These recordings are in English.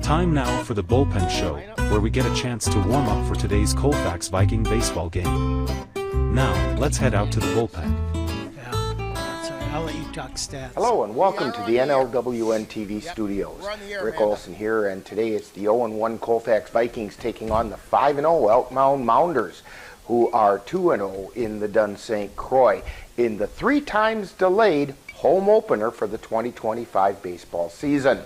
Time now for the Bullpen Show, where we get a chance to warm up for today's Colfax Viking baseball game. Now, let's head out to the bullpen. I'll let you talk stats. Hello and welcome to the NLWN-TV studios. Rick Olson here, and today it's the 0-1 Colfax Vikings taking on the 5-0 Elk Mound Mounders, who are 2-0 in the Dun St. Croix in the 3 times delayed home opener for the 2025 baseball season.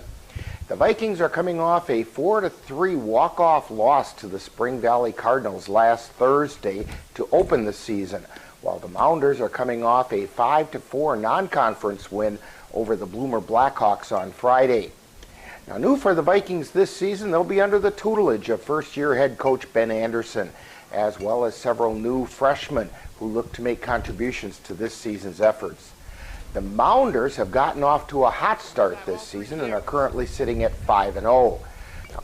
The Vikings are coming off a 4-3 walk-off loss to the Spring Valley Cardinals last Thursday to open the season, while the Mounders are coming off a 5-4 non-conference win over the Bloomer Blackhawks on Friday. Now, new for the Vikings this season, they'll be under the tutelage of first-year head coach Ben Anderson, as well as several new freshmen who look to make contributions to this season's efforts. The Mounders have gotten off to a hot start this season and are currently sitting at 5-0. Now,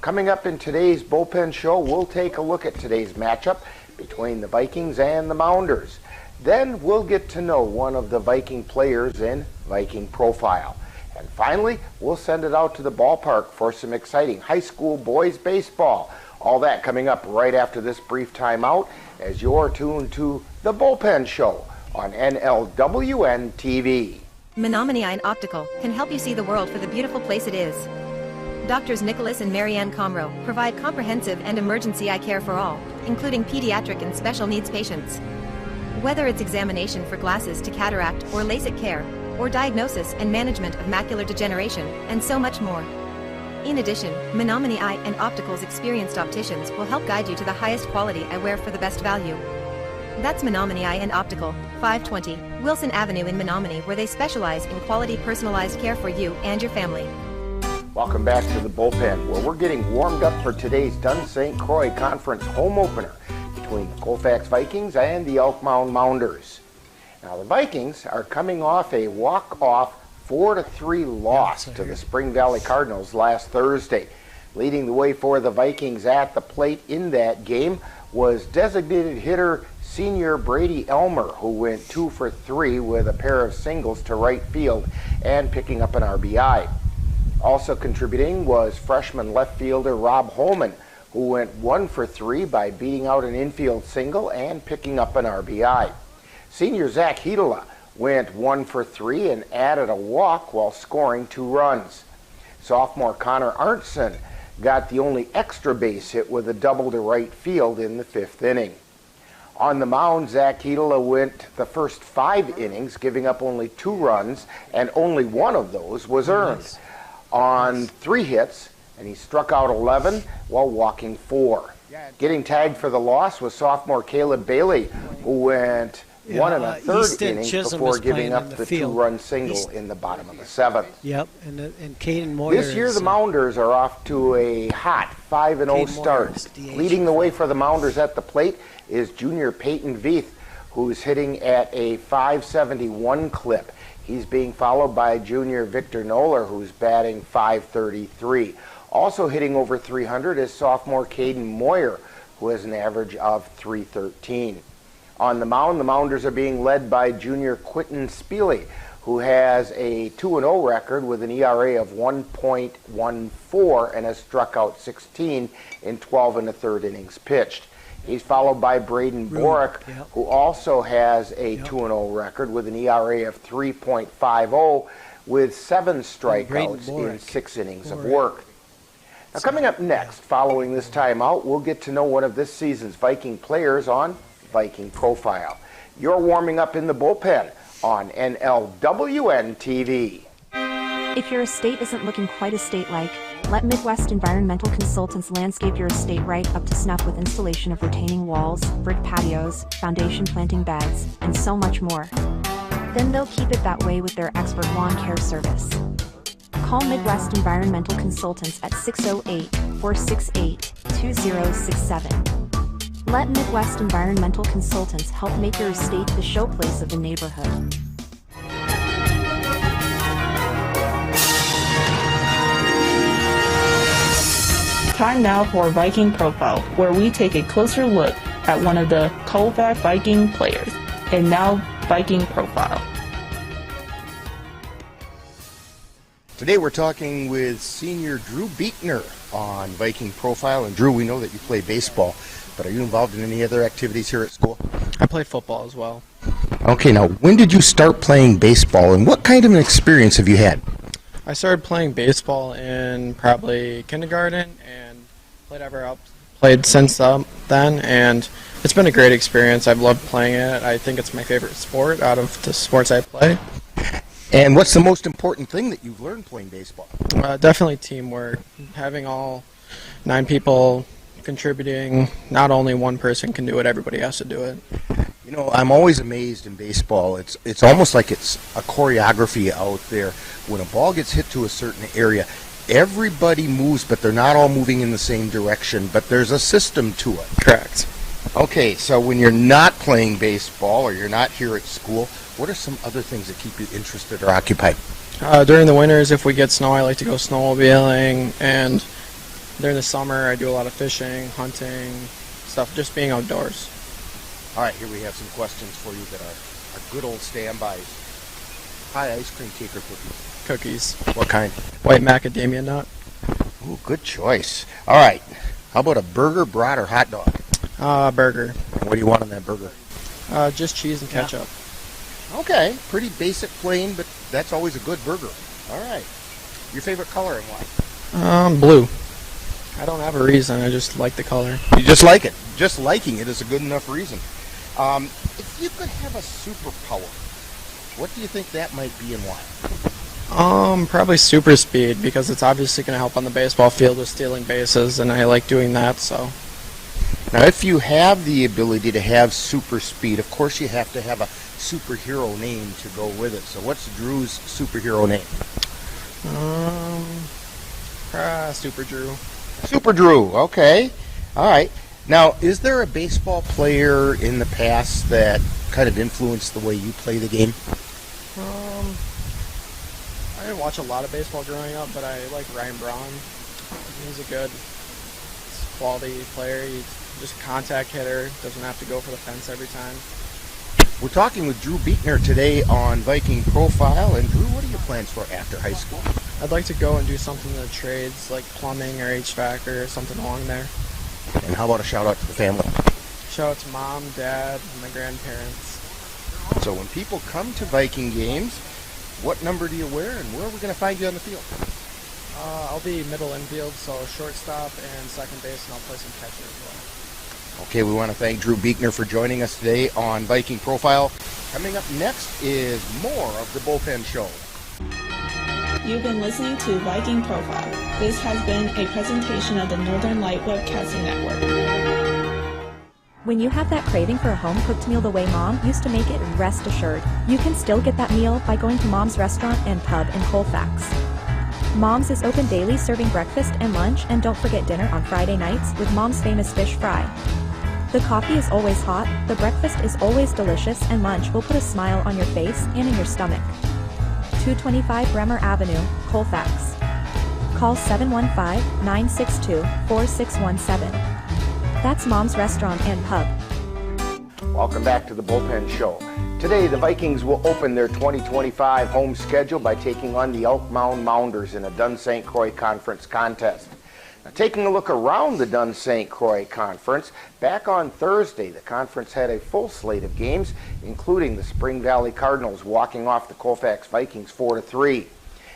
coming up in today's Bullpen Show, we'll take a look at today's matchup between the Vikings and the Mounders. Then we'll get to know one of the Viking players in Viking Profile. And finally, we'll send it out to the ballpark for some exciting high school boys baseball. All that coming up right after this brief timeout as you're tuned to the Bullpen Show on NLWN-TV. Menominee Eye and Optical can help you see the world for the beautiful place it is. Doctors Nicholas and Marianne Comro provide comprehensive and emergency eye care for all, including pediatric and special needs patients. Whether it's examination for glasses to cataract or LASIK care, or diagnosis and management of macular degeneration, and so much more. In addition, Menominee Eye and Optical's experienced opticians will help guide you to the highest quality eyewear for the best value. That's Menominee Eye and Optical, 520 Wilson Avenue in Menominee, where they specialize in quality personalized care for you and your family. Welcome back to the Bullpen, where we're getting warmed up for today's Dun St. Croix Conference home opener between the Colfax Vikings and the Elk Mound Mounders. Now, the Vikings are coming off a walk-off 4-3 loss to the Spring Valley Cardinals last Thursday. Leading the way for the Vikings at the plate in that game was designated hitter senior Brady Elmer, who went 2 for 3 with a pair of singles to right field and picking up an RBI. Also contributing was freshman left fielder Rob Holman, who went 1 for 3 by beating out an infield single and picking up an RBI. Senior Zach Hedela went 1 for 3 and added a walk while scoring 2 runs. Sophomore Connor Arntzen got the only extra base hit with a double to right field in the 5th inning. On the mound, Zach Hedela went the first 5 innings, giving up only 2 runs, and only 1 of those was earned on 3 hits, and he struck out 11 while walking 4. Getting tagged for the loss was sophomore Caleb Bailey, who went 1 1/3 innings before giving up the 2-run single in the bottom of the 7th. Yep, and Caden Moyer. This year the Mounders are off to a hot 5-0 start. Leading the way for the Mounders at the plate is junior Peyton Veith, who's hitting at a .571 clip. He's being followed by junior Victor Noller, who's batting .533. Also hitting over 300 is sophomore Caden Moyer, who has an average of .313. On the mound, the Mounders are being led by junior Quentin Spiele, who has a 2-0 record with an ERA of 1.14 and has struck out 16 in 12 1/3 innings pitched. He's followed by Braden Borick, who also has a 2-0 record with an ERA of 3.50 with 7 strikeouts in 6 innings of work. Now, coming up next, following this timeout, we'll get to know one of this season's Viking players on Viking Profile. You're warming up in the bullpen on NLWN-TV. If your estate isn't looking quite estate-like, let Midwest Environmental Consultants landscape your estate right up to snuff with installation of retaining walls, brick patios, foundation planting beds, and so much more. Then they'll keep it that way with their expert lawn care service. Call Midwest Environmental Consultants at 608-468-2067. Let Midwest Environmental Consultants help make your estate the showplace of the neighborhood. Time now for Viking Profile, where we take a closer look at one of the Colfax Viking players. And now, Viking Profile. Today we're talking with senior Drew Beekner, on Viking Profile. And Drew, we know that you play baseball, but are you involved in any other activities here at school? I play football as well. Okay, now when did you start playing baseball, and what kind of an experience have you had? I started playing baseball in probably kindergarten and played since then, and it's been a great experience. I've loved playing it. I think it's my favorite sport out of the sports I play. And what's the most important thing that you've learned playing baseball? Definitely teamwork. Having all 9 people contributing, not only one person can do it, everybody has to do it. You know, I'm always amazed in baseball. It's almost like it's a choreography out there. When a ball gets hit to a certain area, everybody moves, but they're not all moving in the same direction, but there's a system to it. Correct. Okay, so when you're not playing baseball or you're not here at school, what are some other things that keep you interested or occupied? During the winters, if we get snow, I like to go snowmobiling, and during the summer, I do a lot of fishing, hunting, stuff, just being outdoors. All right, here we have some questions for you that are good old standbys. Pie, ice cream, cake, or cookies? Cookies. What kind? White macadamia nut. Ooh, good choice. All right, how about a burger, brat, or hot dog? Burger. What do you want on that burger? Just cheese and ketchup. Okay, pretty basic, plain, but that's always a good burger. All right. Your favorite color and why? Blue. I don't have a reason. I just like the color. You just like it. Just liking it is a good enough reason. If you could have a superpower, what do you think that might be and why? Probably super speed, because it's obviously going to help on the baseball field with stealing bases, and I like doing that, so. Now, if you have the ability to have super speed, of course you have to have a superhero name to go with it. So what's Drew's superhero name? Super Drew. Super Drew, okay. All right. Now, is there a baseball player in the past that kind of influenced the way you play the game? I didn't watch a lot of baseball growing up, but I like Ryan Braun. He's a good quality player. He's just a contact hitter. Doesn't have to go for the fence every time. We're talking with Drew Beekner today on Viking Profile. And Drew, what are your plans for after high school? I'd like to go and do something in the trades, like plumbing or HVAC or something along there. And how about a shout out to the family? Shout out to Mom, Dad, and my grandparents. So when people come to Viking games, what number do you wear and where are we going to find you on the field? I'll be middle infield, so shortstop and second base, and I'll play some catcher as well. Okay, we want to thank Drew Beekner for joining us today on Viking Profile. Coming up next is more of the Bullpen Show. You've been listening to Viking Profile. This has been a presentation of the Northern Light Webcasting Network. When you have that craving for a home-cooked meal the way Mom used to make it, rest assured, you can still get that meal by going to Mom's Restaurant and Pub in Colfax. Mom's is open daily, serving breakfast and lunch, and don't forget dinner on Friday nights with Mom's famous fish fry. The coffee is always hot, the breakfast is always delicious, and lunch will put a smile on your face and in your stomach. 225 Bremer Avenue, Colfax. Call 715-962-4617. That's Mom's Restaurant and Pub. Welcome back to the Bullpen Show. Today, the Vikings will open their 2025 home schedule by taking on the Elk Mound Mounders in a Dunn-St. Croix Conference contest. Now, taking a look around the Dunn-St. Croix Conference, back on Thursday, the conference had a full slate of games, including the Spring Valley Cardinals walking off the Colfax Vikings 4-3.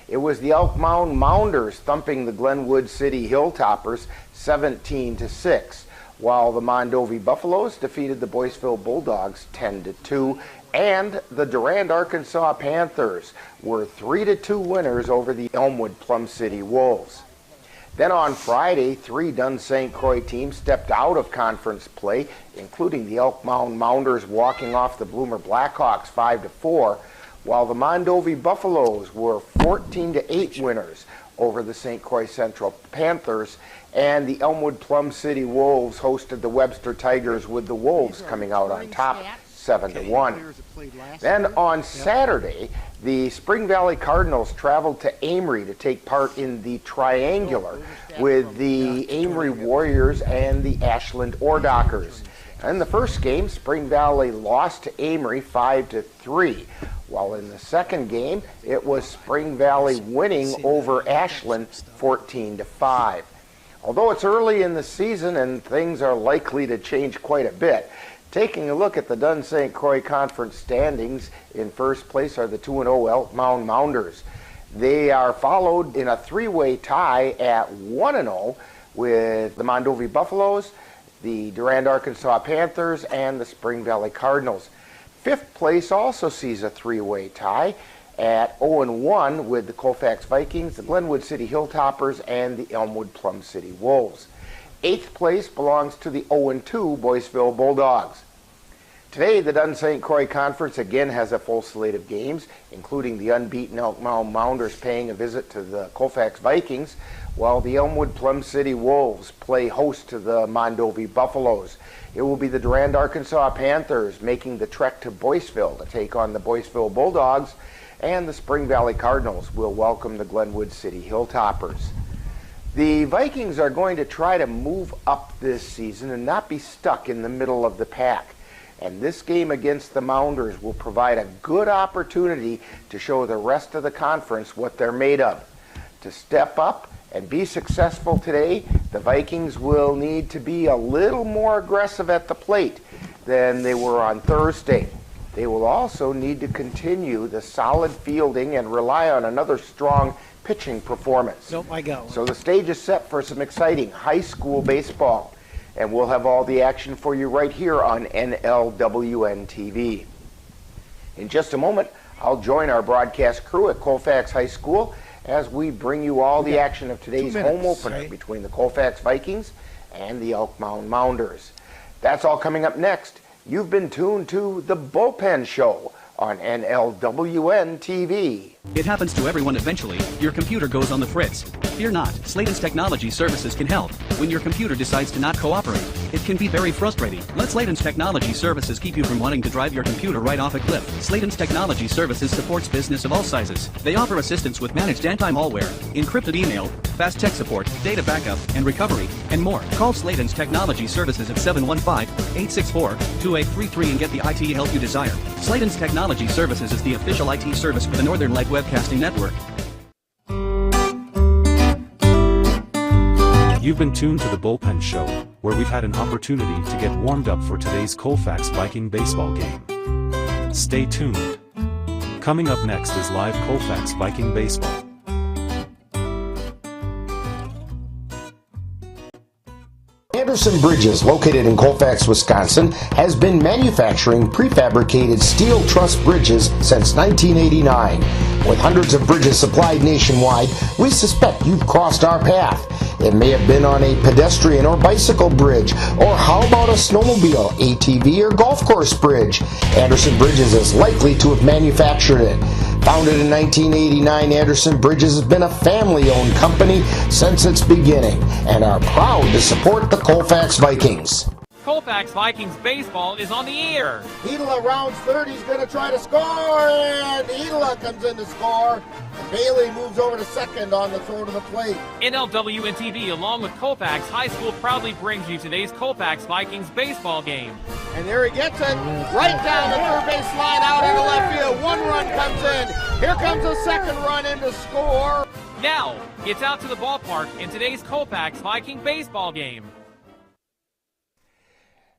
It was the Elk Mound Mounders thumping the Glenwood City Hilltoppers 17-6, while the Mondovi Buffaloes defeated the Boyceville Bulldogs 10-2, and the Durand, Arkansas Panthers were 3-2 winners over the Elmwood Plum City Wolves. Then on Friday, 3 Dunn-St. Croix teams stepped out of conference play, including the Elk Mound Mounders walking off the Bloomer Blackhawks 5-4, while the Mondovi Buffaloes were 14-8 winners over the St. Croix Central Panthers, and the Elmwood Plum City Wolves hosted the Webster Tigers, with the Wolves coming out on top 7-1. Then on Saturday, the Spring Valley Cardinals traveled to Amory to take part in the Triangular with the Amory Warriors and the Ashland Ordockers. In the first game, Spring Valley lost to Amory 5-3, while in the second game, it was Spring Valley winning over Ashland 14-5. Although it's early in the season and things are likely to change quite a bit, taking a look at the Dunn St. Croix Conference standings, in first place are the 2-0 Elk Mound Mounders. They are followed in a three-way tie at 1-0 with the Mondovi Buffaloes, the Durand, Arkansas Panthers, and the Spring Valley Cardinals. Fifth place also sees a three-way tie at 0-1 with the Colfax Vikings, the Glenwood City Hilltoppers, and the Elmwood Plum City Wolves. Eighth place belongs to the 0-2 Boyceville Bulldogs. Today, the Dunn St. Croix Conference again has a full slate of games, including the unbeaten Elk Mound Mounders paying a visit to the Colfax Vikings, while the Elmwood Plum City Wolves play host to the Mondovi Buffaloes. It will be the Durand, Arkansas Panthers making the trek to Boyceville to take on the Boyceville Bulldogs, and the Spring Valley Cardinals will welcome the Glenwood City Hilltoppers. The Vikings are going to try to move up this season and not be stuck in the middle of the pack. And this game against the Mounders will provide a good opportunity to show the rest of the conference what they're made of. To step up and be successful today, the Vikings will need to be a little more aggressive at the plate than they were on Thursday. They will also need to continue the solid fielding and rely on another strong pitching performance. Nope, I got one. So the stage is set for some exciting high school baseball. And we'll have all the action for you right here on NLWN-TV. In just a moment, I'll join our broadcast crew at Colfax High School as we bring you all the action of today's home opener between the Colfax Vikings and the Elk Mound Mounders. That's all coming up next. You've been tuned to The Bullpen Show on NLWN-TV. It happens to everyone eventually. Your computer goes on the fritz. Fear not, Sladen's Technology Services can help. When your computer decides to not cooperate, it can be very frustrating. Let Sladen's Technology Services keep you from wanting to drive your computer right off a cliff. Sladen's Technology Services supports business of all sizes. They offer assistance with managed anti-malware, encrypted email, fast tech support, data backup, and recovery, and more. Call Sladen's Technology Services at 715-864-2833 and get the IT help you desire. Sladen's Technology Services is the official IT service for the Northern Light Webcasting Network. You've been tuned to The Bullpen Show, where we've had an opportunity to get warmed up for today's Colfax Viking baseball game. Stay tuned. Coming up next is live Colfax Viking baseball. Anderson Bridges, located in Colfax, Wisconsin, has been manufacturing prefabricated steel truss bridges since 1989. With hundreds of bridges supplied nationwide, we suspect you've crossed our path. It may have been on a pedestrian or bicycle bridge, or how about a snowmobile, ATV, or golf course bridge? Anderson Bridges is likely to have manufactured it. Founded in 1989, Anderson Bridges has been a family-owned company since its beginning and are proud to support the Colfax Vikings. Colfax Vikings baseball is on the air. Edela rounds third, he's going to try to score, and Edela comes in to score. And Bailey moves over to second on the throw to the plate. NLWN-TV, along with Colfax High School, proudly brings you today's Colfax Vikings baseball game. And there he gets it, right down the third base line, out into left field. One run comes in. Here comes a second run in to score. Now, gets out to the ballpark in today's Colfax Viking baseball game.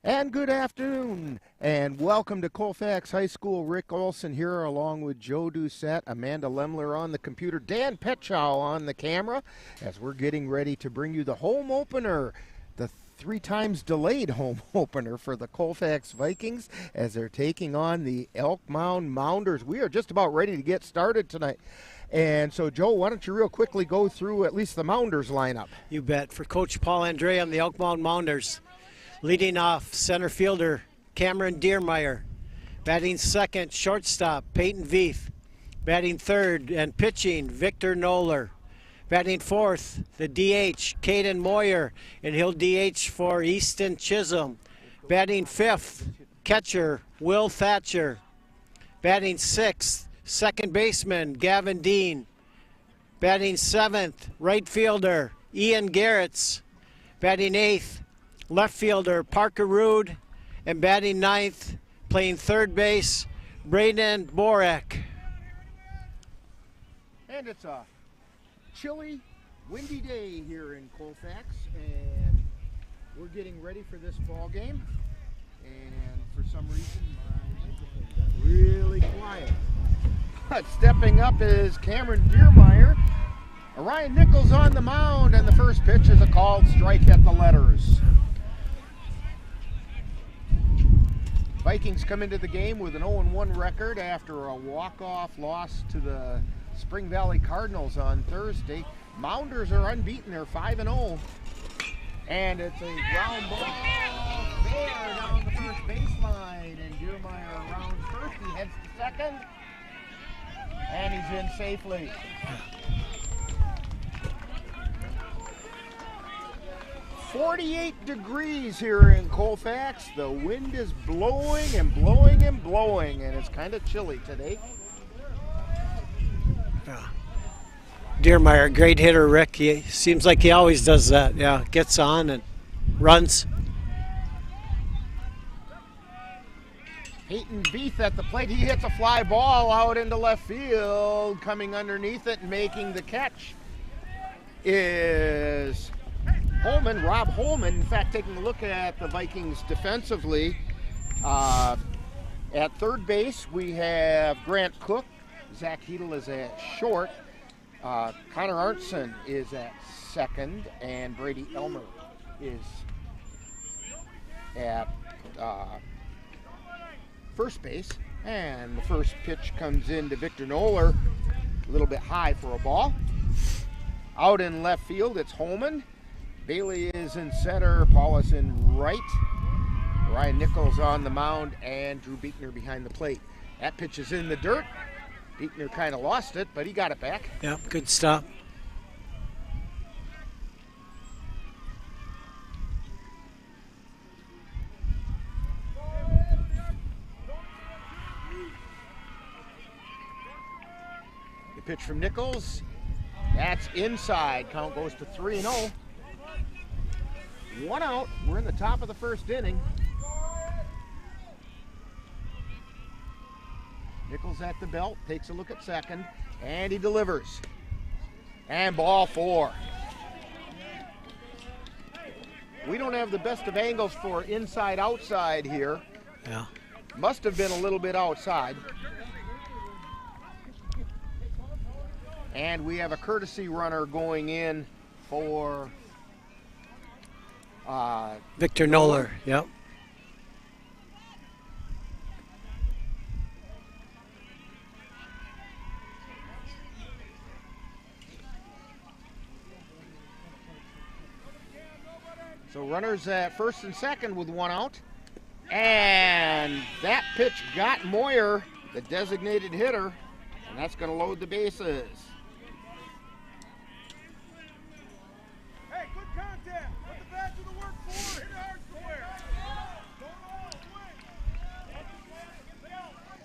And good afternoon, and welcome to Colfax High School. Rick Olson here, along with Joe Doucette, Amanda Lemler on the computer, Dan Petchow on the camera, as we're getting ready to bring you the home opener, the 3 times delayed home opener for the Colfax Vikings, as they're taking on the Elk Mound Mounders. We are just about ready to get started tonight. And so, Joe, why don't you real quickly go through at least the Mounders lineup? You bet. For Coach Paul Andre, I'm the Elk Mound Mounders. Leading off, center fielder Cameron Deermeyer. Batting second, shortstop Peyton Veith. Batting third and pitching, Victor Knoller. Batting fourth, the DH, Caden Moyer, and he'll DH for Easton Chisholm. Batting fifth, catcher, Will Thatcher. Batting sixth, second baseman, Gavin Dean. Batting seventh, right fielder, Ian Garretts. Batting eighth, left fielder Parker Rude, and batting ninth, playing third base, Braden Borek. And it's a chilly Windy day here in Colfax, and we're getting ready for this ball game. And for some reason, my microphone got really quiet. But stepping up is Cameron Deermeyer. Ryan Nichols on the mound, and the first pitch is a called strike at the letters. Vikings come into the game with an 0-1 record after a walk-off loss to the Spring Valley Cardinals on Thursday. Mounders are unbeaten, they're 5-0. And it's a ground ball there down the first baseline, and Deermeyer rounds first, he heads to second, and he's in safely. "48 degrees here in Colfax. The wind is blowing and blowing and blowing, and it's kind of chilly today. Yeah. Deermeyer, great hitter, Rick. He seems like he always does that. Yeah, gets on and runs. Peyton Beeth at the plate. He hits a fly ball out into left field. Coming underneath it and making the catch is Holman, Rob Holman. In fact, taking a look at the Vikings defensively, at third base we have Grant Cook. Zach Hedel is at short. Connor Arntzen is at second, and Brady Elmer is at first base. And the first pitch comes into Victor Noller, a little bit high for a ball. Out in left field, it's Holman. Bailey is in center, Paulus in right. Ryan Nichols on the mound, and Drew Beekner behind the plate. That pitch is in the dirt. Beekner kind of lost it, but he got it back. Yep, good stop. The pitch from Nichols, that's inside. Count goes to 3-0. One out. We're in the top of the first inning. Nichols at the belt, takes a look at second, and he delivers. And ball 4. We don't have the best of angles for inside-outside here. Yeah. Must have been a little bit outside. And we have a courtesy runner going in for Victor Noller. Yep. So runners at first and second with one out. And that pitch got Moyer, the designated hitter, and that's going to load the bases. Hey, good contact. Put the bat to the work for. Hit hard square.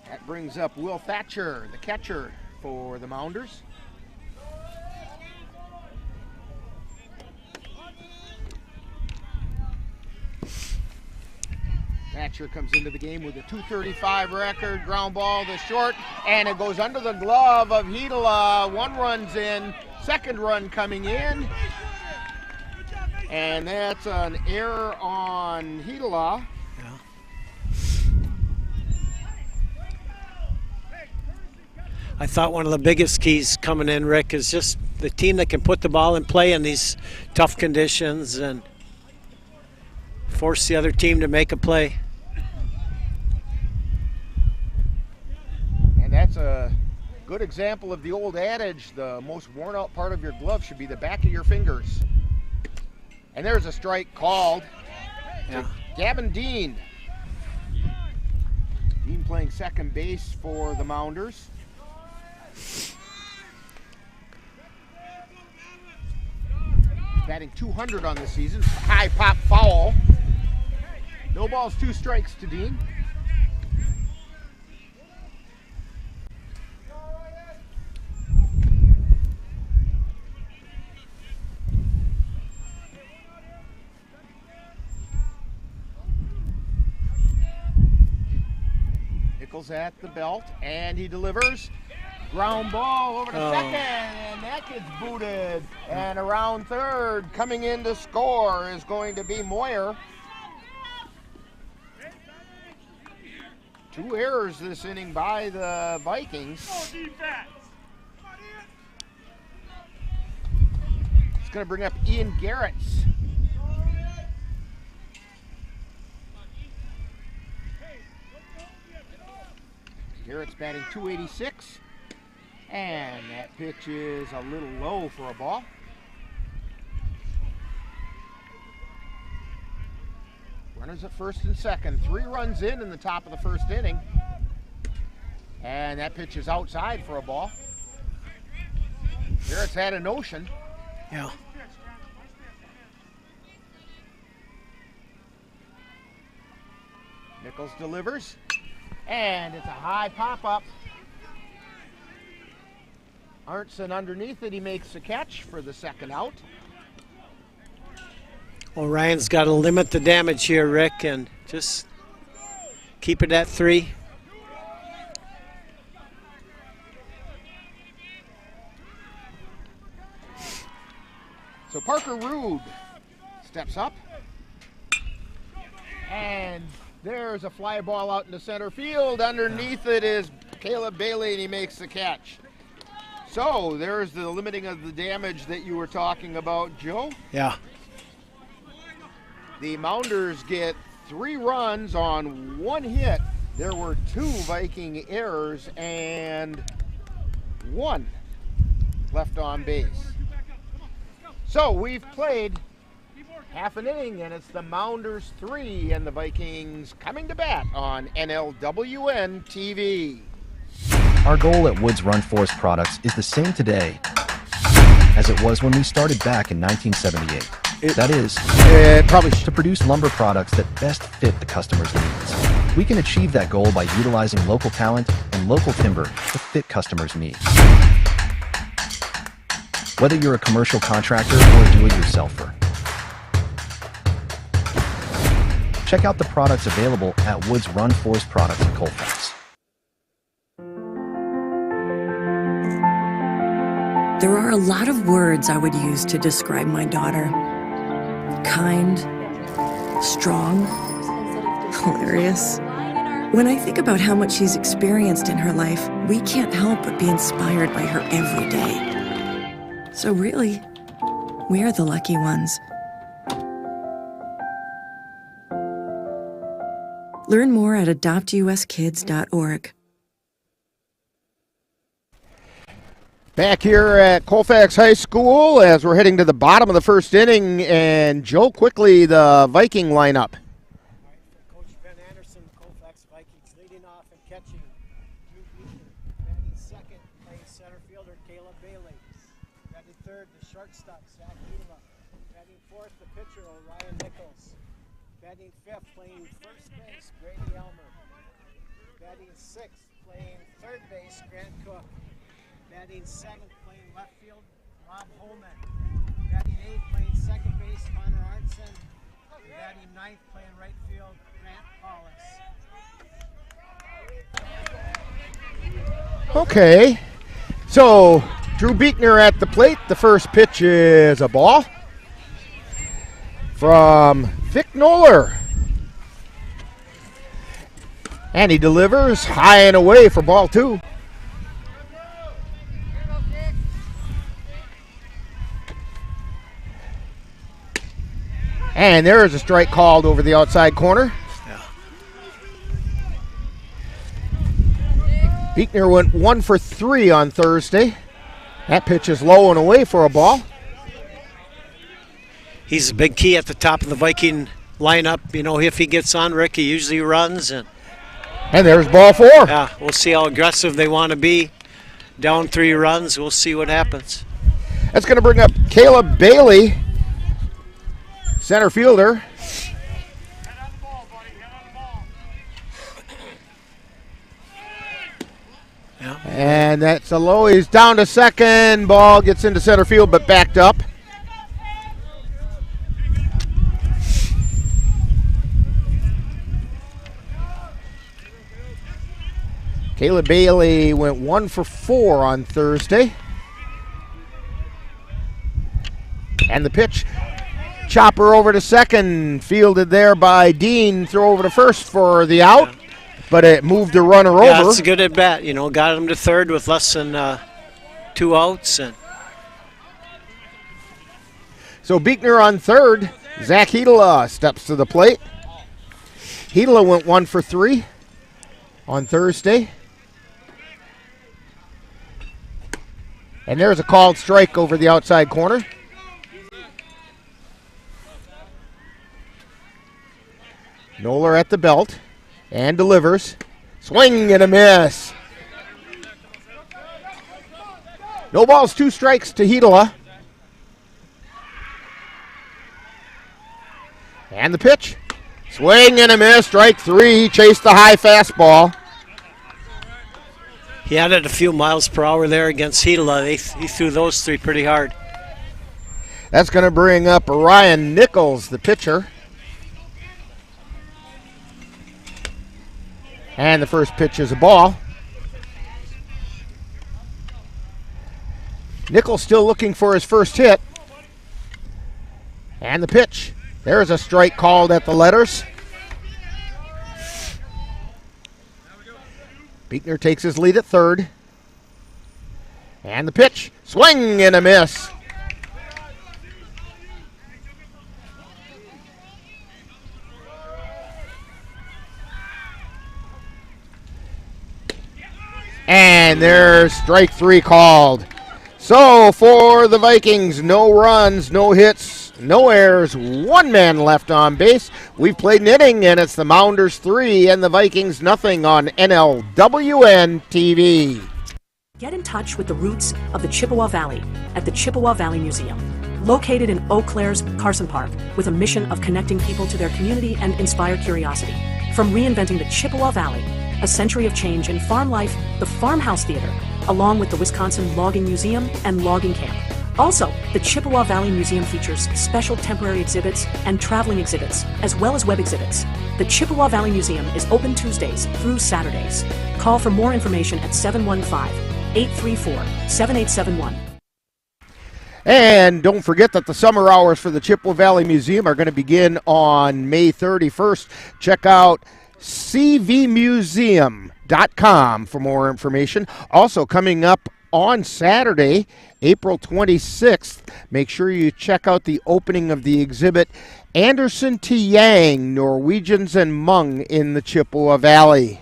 That brings up Will Thatcher, the catcher for the Mounders. Thatcher comes into the game with a .235 record, ground ball to short, and it goes under the glove of Hedela. One run's in, second run coming in, and that's an error on Hedela. Yeah. I thought one of the biggest keys coming in, Rick, is just the team that can put the ball in play in these tough conditions and force the other team to make a play. And that's a good example of the old adage, the most worn out part of your glove should be the back of your fingers. And there's a strike called to Gavin Dean. Dean playing second base for the Mounders. Batting .200 on the season. High pop foul. No balls, 2 strikes to Dean. Nichols at the belt, and he delivers. Ground ball over to second, and that gets booted. And around third, coming in to score is going to be Moyer. 2 errors this inning by the Vikings. It's going to bring up Ian Garrett's. Garrett's batting .286. And that pitch is a little low for a ball. Runners at first and second. 3 runs in the top of the first inning. And that pitch is outside for a ball. Garrett's had a notion. Yeah. Nichols delivers. And it's a high pop-up. Arntzen underneath it. He makes the catch for the second out. Orion's got to limit the damage here, Rick, and just keep it at 3. So Parker Rude steps up. And there's a fly ball out into center field. Underneath it is Caleb Bailey, and he makes the catch. So there's the limiting of the damage that you were talking about, Joe. Yeah. The Mounders get 3 runs on 1 hit. There were 2 Viking errors and 1 left on base. So we've played half an inning, and it's the Mounders 3 and the Vikings coming to bat on NLWN-TV. Our goal at Woods Run Forest Products is the same today as it was when we started back in 1978. That is, to produce lumber products that best fit the customer's needs. We can achieve that goal by utilizing local talent and local timber to fit customers' needs. Whether you're a commercial contractor or a do-it-yourselfer, check out the products available at Woods Run Forest Products in Colfax. There are a lot of words I would use to describe my daughter. Kind, strong, hilarious. When I think about how much she's experienced in her life, we can't help but be inspired by her every day. So really, we're the lucky ones. Learn more at adoptuskids.org. Back here at Colfax High School as we're heading to the bottom of the first inning, and Joe, quickly the Viking lineup. Coach Ben Anderson, Colfax Vikings, leading off and catching. Batting second, playing center fielder Caleb Bailey. Batting third, the shortstop Zach Eva. Batting fourth, the pitcher Orion Nichols. Batting fifth, playing first base Grady Elmer. Batting sixth, playing third base Grant Cook. Batting seventh, playing left field, Rob Holman. Batting eighth, playing second base, Connor Arntzen. Batting ninth, playing right field, Grant Paulus. Okay, so Drew Beekner at the plate. The first pitch is a ball from Vic Noller. And he delivers high and away for ball 2. And there is a strike called over the outside corner. Yeah. Beekner went 1 for 3 on Thursday. That pitch is low and away for a ball. He's a big key at the top of the Viking lineup. You know, if he gets on, Rick, he usually runs. And there's ball 4. Yeah, we'll see how aggressive they want to be. Down 3 runs, we'll see what happens. That's going to bring up Caleb Bailey, center fielder. Yeah. And that's a low. He's down to second. Ball gets into center field, but backed up. Caleb Bailey went 1 for 4 on Thursday. And the pitch, chopper over to second, fielded there by Dean. Throw over to first for the out, but it moved the runner over. Yeah, it's a good at bat. You know, got him to third with less than 2 outs. And so Beekner on third. Zach Hedela steps to the plate. Hedela went 1 for 3 on Thursday. And there's a called strike over the outside corner. Noller at the belt and delivers. Swing and a miss. No balls, 2 strikes to Hedela. And the pitch. Swing and a miss. Strike 3. Chased the high fastball. he added a few miles per hour there against Hedela. He threw those 3 pretty hard. That's going to bring up Ryan Nichols, the pitcher. And the first pitch is a ball. Nichols still looking for his first hit. And the pitch. There's a strike called at the letters. Beekner takes his lead at third. And the pitch. Swing and a miss. And there's strike 3 called. So for the Vikings, no runs, no hits, no errors, 1 man left on base. We've played an inning, and it's the Mounders 3 and the Vikings nothing on NLWN-TV. Get in touch with the roots of the Chippewa Valley at the Chippewa Valley Museum, located in Eau Claire's Carson Park, with a mission of connecting people to their community and inspire curiosity. From reinventing the Chippewa Valley, a century of change in farm life, the Farmhouse Theater, along with the Wisconsin Logging Museum and Logging Camp. Also, the Chippewa Valley Museum features special temporary exhibits and traveling exhibits, as well as web exhibits. The Chippewa Valley Museum is open Tuesdays through Saturdays. Call for more information at 715-834-7871. And don't forget that the summer hours for the Chippewa Valley Museum are going to begin on May 31st. Check out cvmuseum.com for more information. Also coming up on Saturday, April 26th, make sure you check out the opening of the exhibit, Anderson to Yang, Norwegians and Hmong in the Chippewa Valley.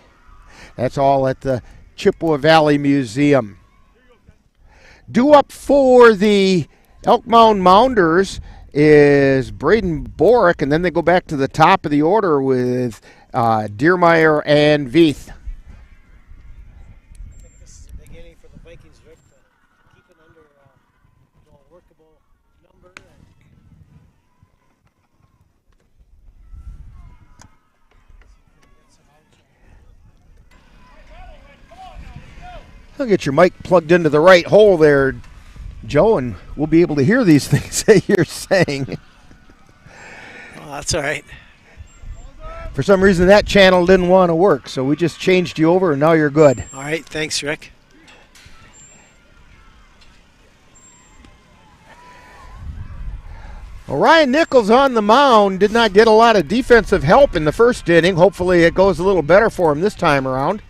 That's all at the Chippewa Valley Museum. Due up for the Elk Mound Mounders is Braden Borick, and then they go back to the top of the order with Diermeyer and Veith. I think this is the beginning for the Vikings, Rick, to keep it under a workable number. I'll get your mic plugged into the right hole there, Joe, and we'll be able to hear these things that you're saying. Well, that's all right. For some reason, that channel didn't want to work, so we just changed you over, and now you're good. All right, thanks, Rick. Well, Ryan Nichols on the mound did not get a lot of defensive help in the first inning. Hopefully it goes a little better for him this time around.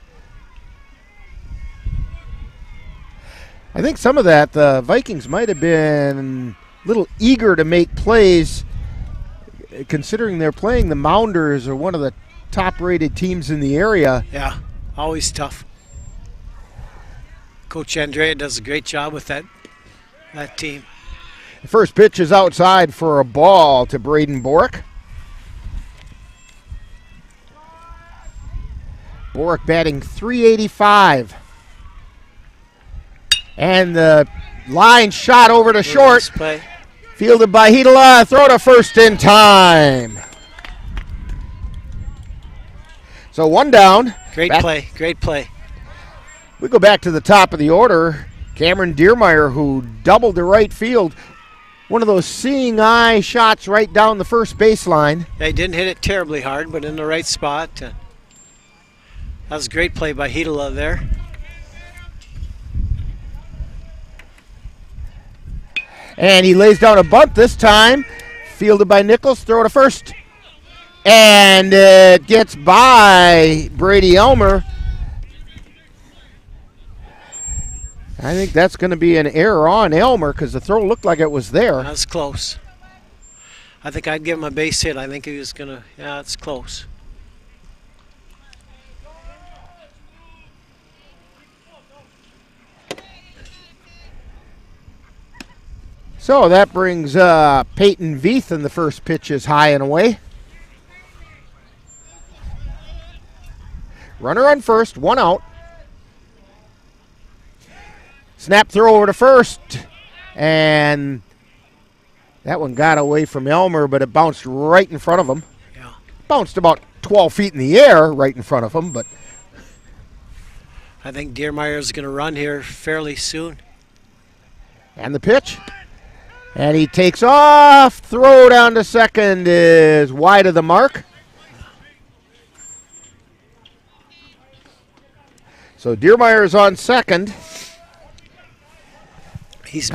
I think some of that, the Vikings might have been a little eager to make plays, considering they're playing the Mounders, or one of the top-rated teams in the area. Yeah, always tough. Coach Andrea does a great job with that team. The first pitch is outside for a ball to Braden Borick. Borick batting .385. And the line shot over to short. Play. Fielded by Hedela. Throw to first in time. So 1 down. Great play. Great play. We go back to the top of the order. Cameron Diermeyer, who doubled to right field. One of those seeing eye shots right down the first baseline. They didn't hit it terribly hard, but in the right spot. That was a great play by Hedela there. And he lays down a bunt this time. Fielded by Nichols. Throw to first. And it gets by Brady Elmer. I think that's going to be an error on Elmer because the throw looked like it was there. That's close. I think I'd give him a base hit. I think he was going to, yeah, it's close. So that brings Peyton Veith, and the first pitch is high and away. Runner on first, 1 out. Snap throw over to first, and that one got away from Elmer, but it bounced right in front of him. Yeah. Bounced about 12 feet in the air right in front of him, but I think Diermeier's going to run here fairly soon. And the pitch. And he takes off. Throw down to second is wide of the mark. So Diermeier's on second. He's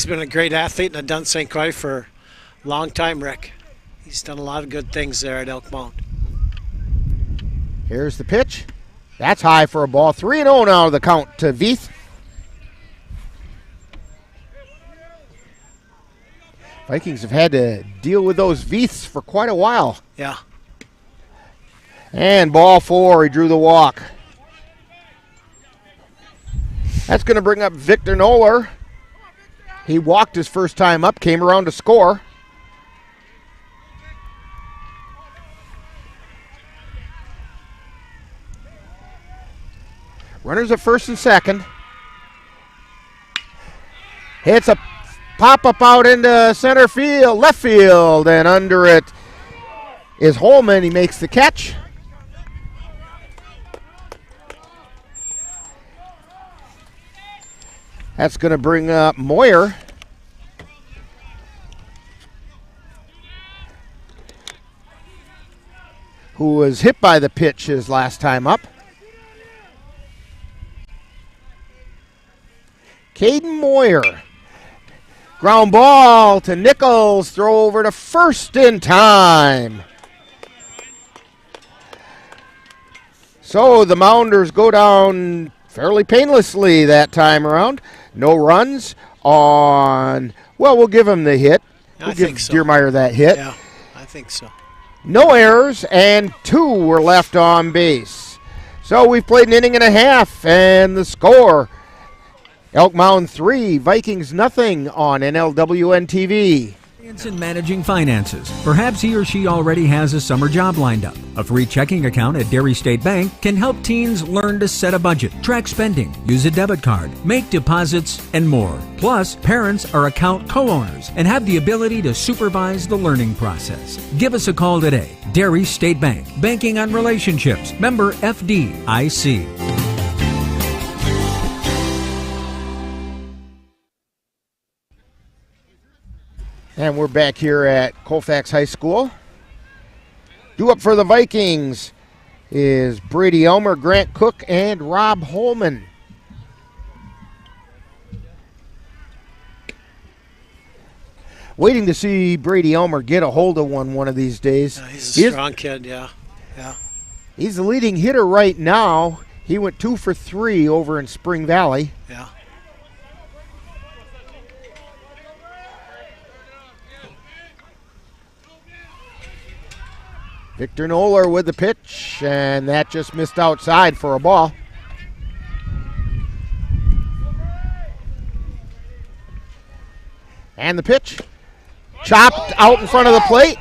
been a great athlete and done St. Croix for a long time, Rick. He's done a lot of good things there at Elk Mound. Here's the pitch. That's high for a ball. 3-0 now the count to Veith. Vikings have had to deal with those Veiths for quite a while. Yeah. And ball 4, he drew the walk. That's going to bring up Victor Noller. He walked his first time up, came around to score. Runners at first and second. Hits a pop-up out into center field, left field, and under it is Holman. He makes the catch. That's going to bring up Moyer. Who was hit by the pitch his last time up. Caden Moyer. Ground ball to Nichols. Throw over to first in time. So the Mounders go down fairly painlessly that time around. No runs on, well, we'll give him the hit. We'll give Diermeier that hit. Yeah, I think so. No errors, and 2 were left on base. So we've played an inning and a half, and the score, Elk Mound 3, Vikings nothing on NLWN-TV. In managing finances. Perhaps he or she already has a summer job lined up. A free checking account at Dairy State Bank can help teens learn to set a budget, track spending, use a debit card, make deposits, and more. Plus, parents are account co-owners and have the ability to supervise the learning process. Give us a call today. Dairy State Bank. Banking on relationships. Member FDIC. And we're back here at Colfax High School. Due up for the Vikings is Brady Elmer, Grant Cook, and Rob Holman. Waiting to see Brady Elmer get a hold of one of these days. He's a strong kid, yeah. He's the leading hitter right now. He went 2 for 3 over in Spring Valley. Yeah. Victor Noller with the pitch, and that just missed outside for a ball. And the pitch, chopped out in front of the plate.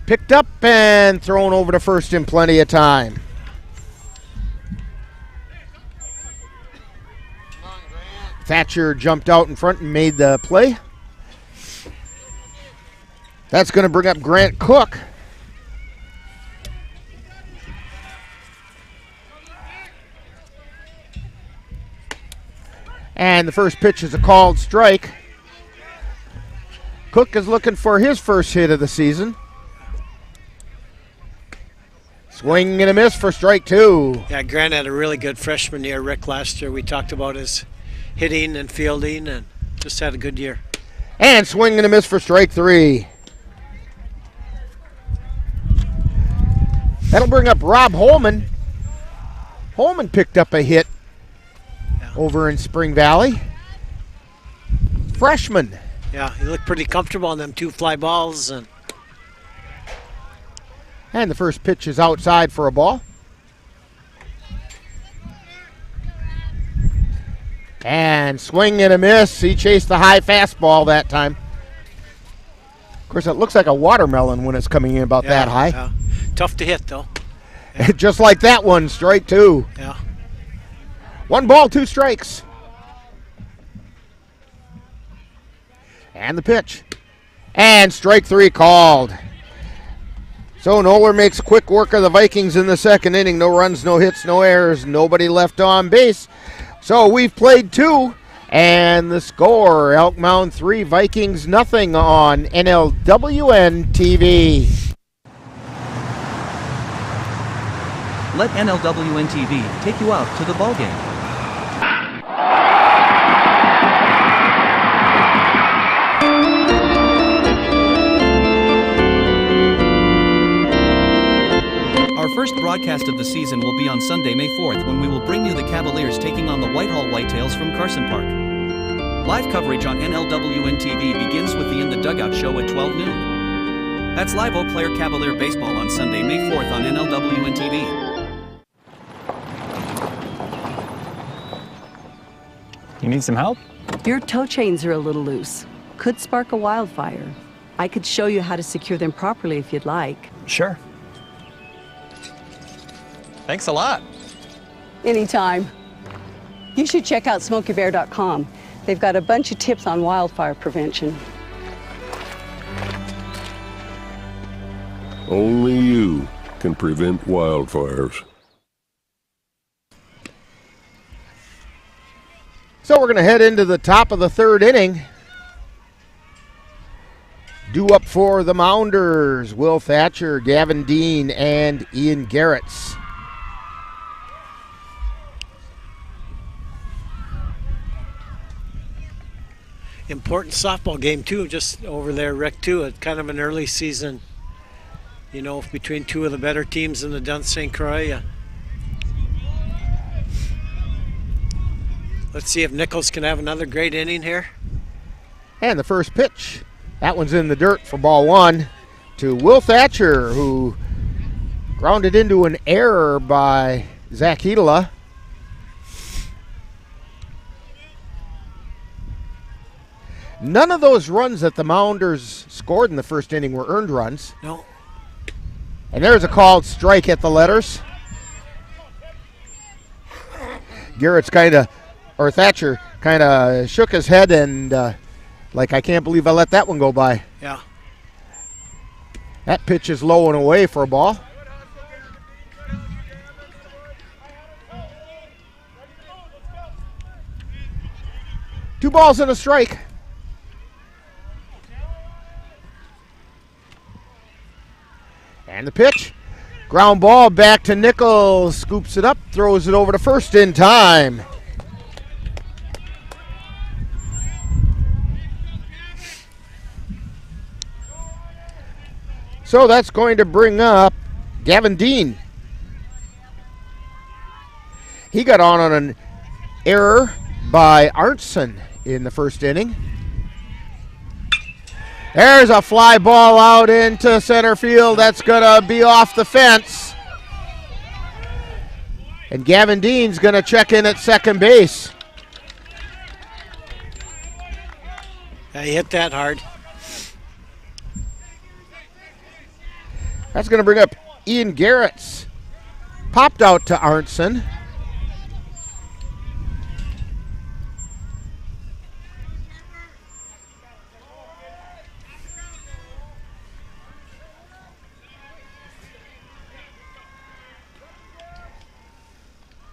Picked up and thrown over to first in plenty of time. Thatcher jumped out in front and made the play. That's going to bring up Grant Cook. And the first pitch is a called strike. Cook is looking for his first hit of the season. Swing and a miss for strike 2. Yeah, Grant had a really good freshman year. Rick last year, we talked about his hitting and fielding, and just had a good year. And swing and a miss for strike 3. That'll bring up Rob Holman. Holman picked up a hit over in Spring Valley. Freshman. Yeah, he looked pretty comfortable on them 2 fly balls. And the first pitch is outside for a ball. And swing and a miss. He chased the high fastball that time. Of course, it looks like a watermelon when it's coming in about that high. Yeah. Tough to hit, though. Just like that one, strike 2. Yeah. 1 ball, 2 strikes. And the pitch. And strike 3 called. So Noller makes quick work of the Vikings in the second inning. No runs, no hits, no errors, nobody left on base. So we've played 2, and the score, Elk Mound 3, Vikings nothing on NLWN-TV. Let NLWN-TV take you out to the ballgame. Our first broadcast of the season will be on Sunday, May 4th, when we will bring you the Cavaliers taking on the Whitehall Whitetails from Carson Park. Live coverage on NLWN-TV begins with the In the Dugout show at 12 noon. That's live Eau Claire Cavalier baseball on Sunday, May 4th on NLWN-TV. You need some help? Your tow chains are a little loose. Could spark a wildfire. I could show you how to secure them properly if you'd like. Sure. Thanks a lot. Anytime. You should check out SmokeyBear.com. They've got a bunch of tips on wildfire prevention. Only you can prevent wildfires. So we're going to head into the top of the 3rd inning. Due up for the Mounders, Will Thatcher, Gavin Dean, and Ian Garretts. Important softball game, too, just over there, Rick, too. It's kind of an early season, you know, between 2 of the better teams in the Dunn St. Croix. Let's see if Nichols can have another great inning here. And the first pitch. That one's in the dirt for ball 1 to Will Thatcher, who grounded into an error by Zach Hedela. None of those runs that the Mounders scored in the first inning were earned runs. No. And there's a called strike at the letters. Thatcher kind of shook his head and like, I can't believe I let that one go by. Yeah. That pitch is low and away for a ball. Two balls and a strike. And the pitch. Ground ball back to Nichols. Scoops it up, throws it over to first in time. So that's going to bring up Gavin Dean. He got on an error by Arntzen in the first inning. There's a fly ball out into center field. That's going to be off the fence. And Gavin Dean's going to check in at second base. Yeah, he hit that hard. That's going to bring up Ian Garretts. Popped out to Arntzen.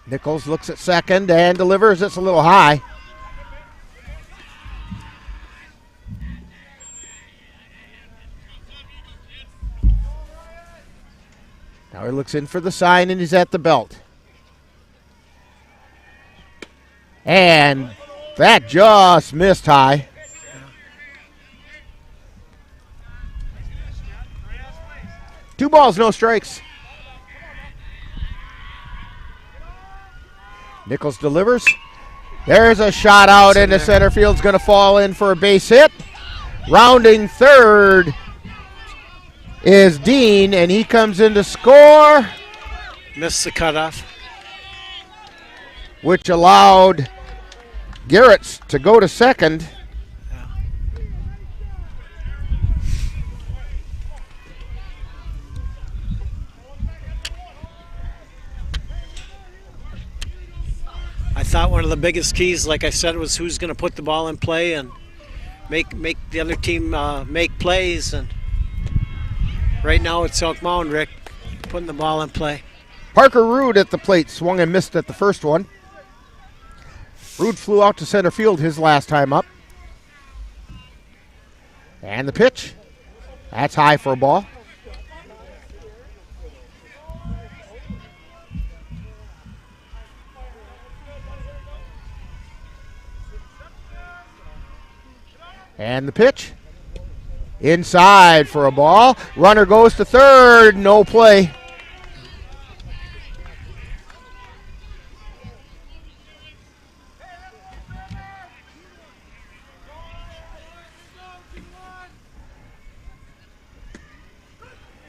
Nichols looks at second and delivers. It's a little high. Now Now he looks in for the sign, and he's at the belt. And that just missed high. Two balls, no strikes. Nichols delivers. There's a shot out into center field's going to fall in for a base hit. Rounding third is Dean, and he comes in to score. Missed the cutoff. Which allowed Garrett's to go to second. I thought one of the biggest keys, like I said, was who's going to put the ball in play and make the other team make plays. And right now it's Elk Mound, Rick, putting the ball in play. Parker Rude at the plate, swung and missed at the first one. Rude flew out to center field his last time up. And the pitch. That's high for a ball. And the pitch. Inside for a ball. Runner goes to third. No play.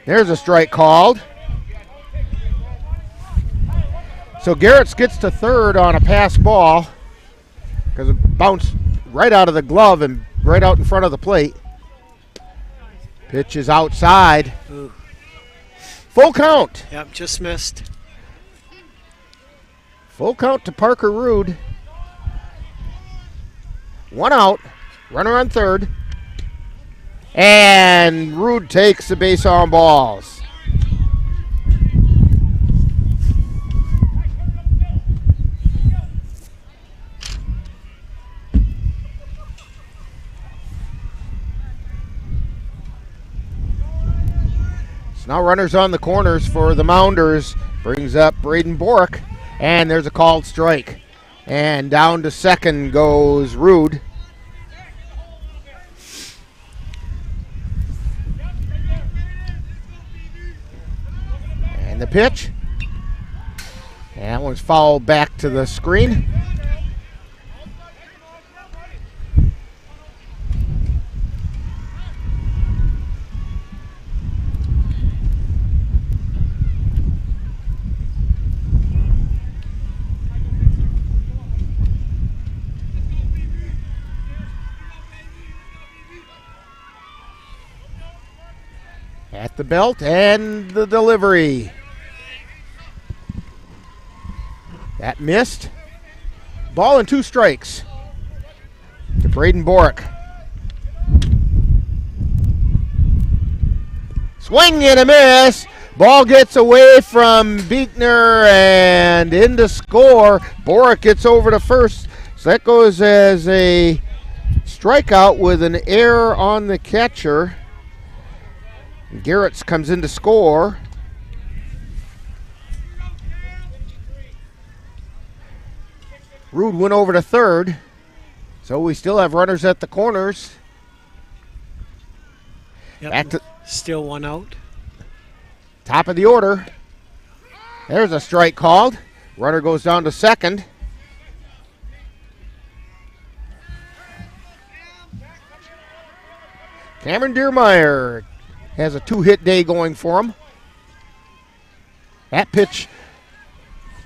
There's a strike called. So Garrett's gets to third on a pass ball because it bounced right out of the glove and right out in front of the plate. Pitch is outside. Ooh. Full count. Yep, just missed. Full count to Parker Rude. One out. Runner on third. And Rude takes the base on balls. So now runners on the corners for the Mounders. Brings up Braden Borick. And there's a called strike. And down to second goes Rude. And the pitch. And that one's fouled back to the screen. At the belt and the delivery. That missed. Ball and two strikes to Braden Borick. Swing and a miss. Ball gets away from Beekner and into score. Borick gets over to first. So that goes as a strikeout with an error on the catcher. Garrett's comes in to score. Rude went over to third. So we still have runners at the corners. Yep, still one out. Top of the order. There's a strike called. Runner goes down to second. Cameron Deermeyer has a two-hit day going for him. That pitch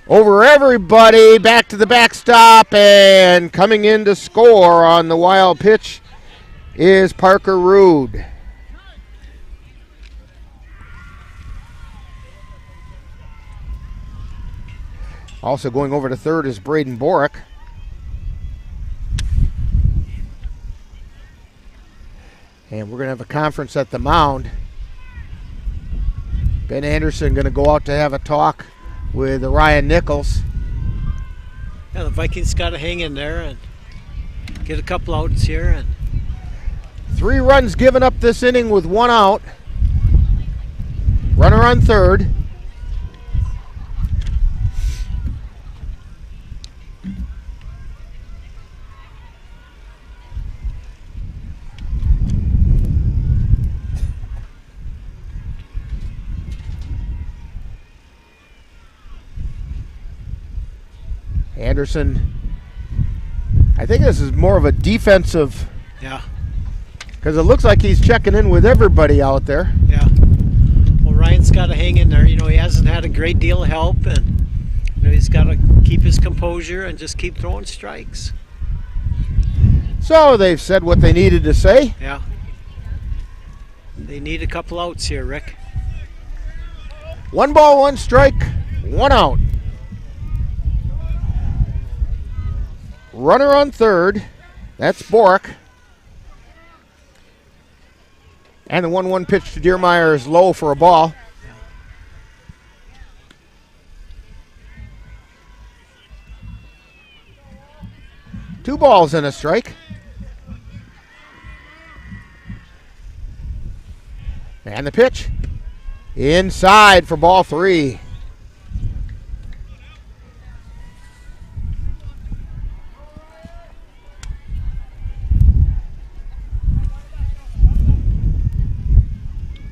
over everybody, back to the backstop, and coming in to score on the wild pitch is Parker Rude. Also going over to third is Braden Borick. And we're going to have a conference at the mound. Ben Anderson going to go out to have a talk with Ryan Nichols. Yeah, the Vikings got to hang in there and get a couple outs here. And 3 runs given up this inning with 1 out. Runner on third. Anderson, I think this is more of a defensive. Yeah. Because it looks like he's checking in with everybody out there. Yeah. Well, Ryan's got to hang in there. You know, he hasn't had a great deal of help, and you know, he's got to keep his composure and just keep throwing strikes. So they've said what they needed to say. Yeah. They need a couple outs here, Rick. 1 ball, 1 strike, 1 out. Runner on third. That's Borick. And the 1-1 pitch to Diermeyer is low for a ball. Two balls and a strike. And the pitch. Inside for ball 3.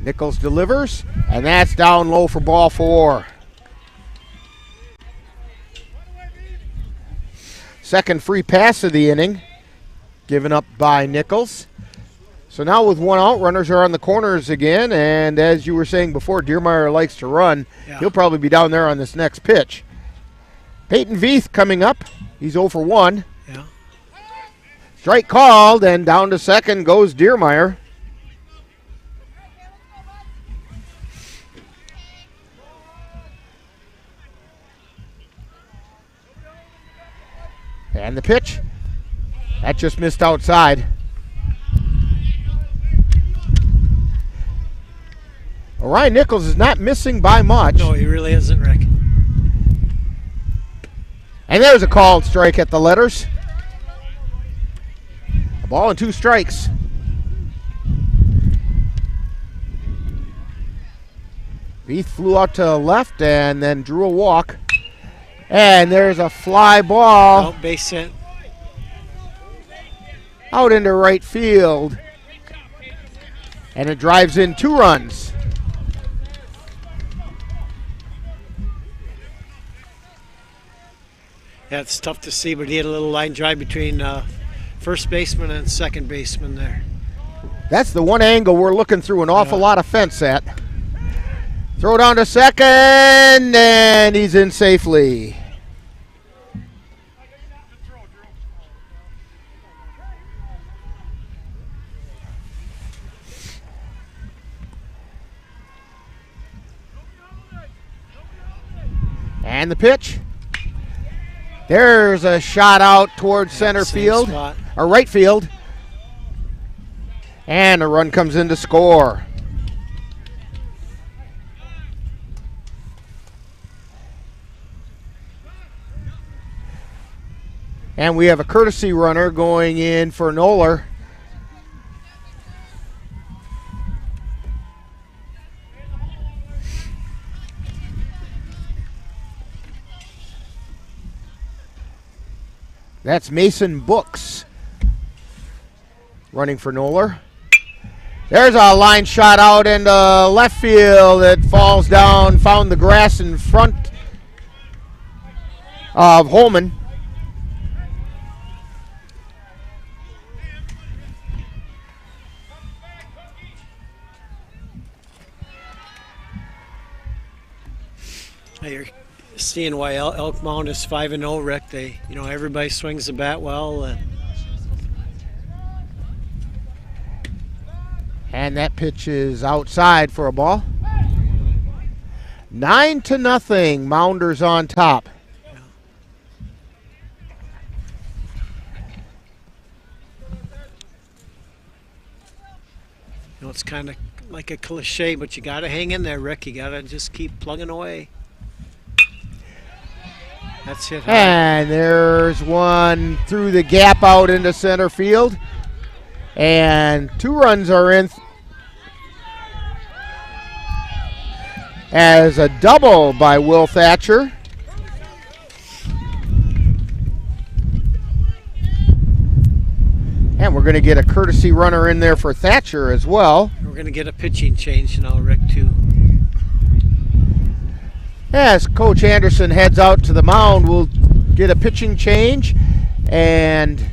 Nichols delivers, and that's down low for ball 4. Second free pass of the inning, given up by Nichols. So now with 1 out, runners are on the corners again, and as you were saying before, Diermeyer likes to run. Yeah. He'll probably be down there on this next pitch. Peyton Veith coming up. He's 0 for 1. Yeah. Strike called, and down to second goes Diermeyer. And the pitch. That just missed outside. Ryan Nichols is not missing by much. No, he really isn't, Rick. And there's a called strike at the letters. A ball and 2 strikes. Veith flew out to the left and then drew a walk. And there's a fly ball. Oh, base hit. Out into right field. And it drives in 2 runs. Yeah, it's tough to see, but he had a little line drive between first baseman and second baseman there. That's the one angle we're looking through an awful lot of fence at. Throw down to second, and he's in safely. And the pitch. There's a shot out towards center field, or right field. And a run comes in to score. And we have a courtesy runner going in for Noller. That's Mason Books running for Noller. There's a line shot out into left field. It falls down, found the grass in front of Holman. You're seeing why Elk Mound is 5-0, Rick. They, you know, everybody swings the bat well, and that pitch is outside for a ball. 9-0, Mounders on top. You know, it's kind of like a cliche, but you got to hang in there, Rick. You got to just keep plugging away. That's it. And there's one through the gap out into center field. And 2 runs are in as a double by Will Thatcher. And we're going to get a courtesy runner in there for Thatcher as well. We're going to get a pitching change now, Rick, too. As Coach Anderson heads out to the mound, we'll get a pitching change, and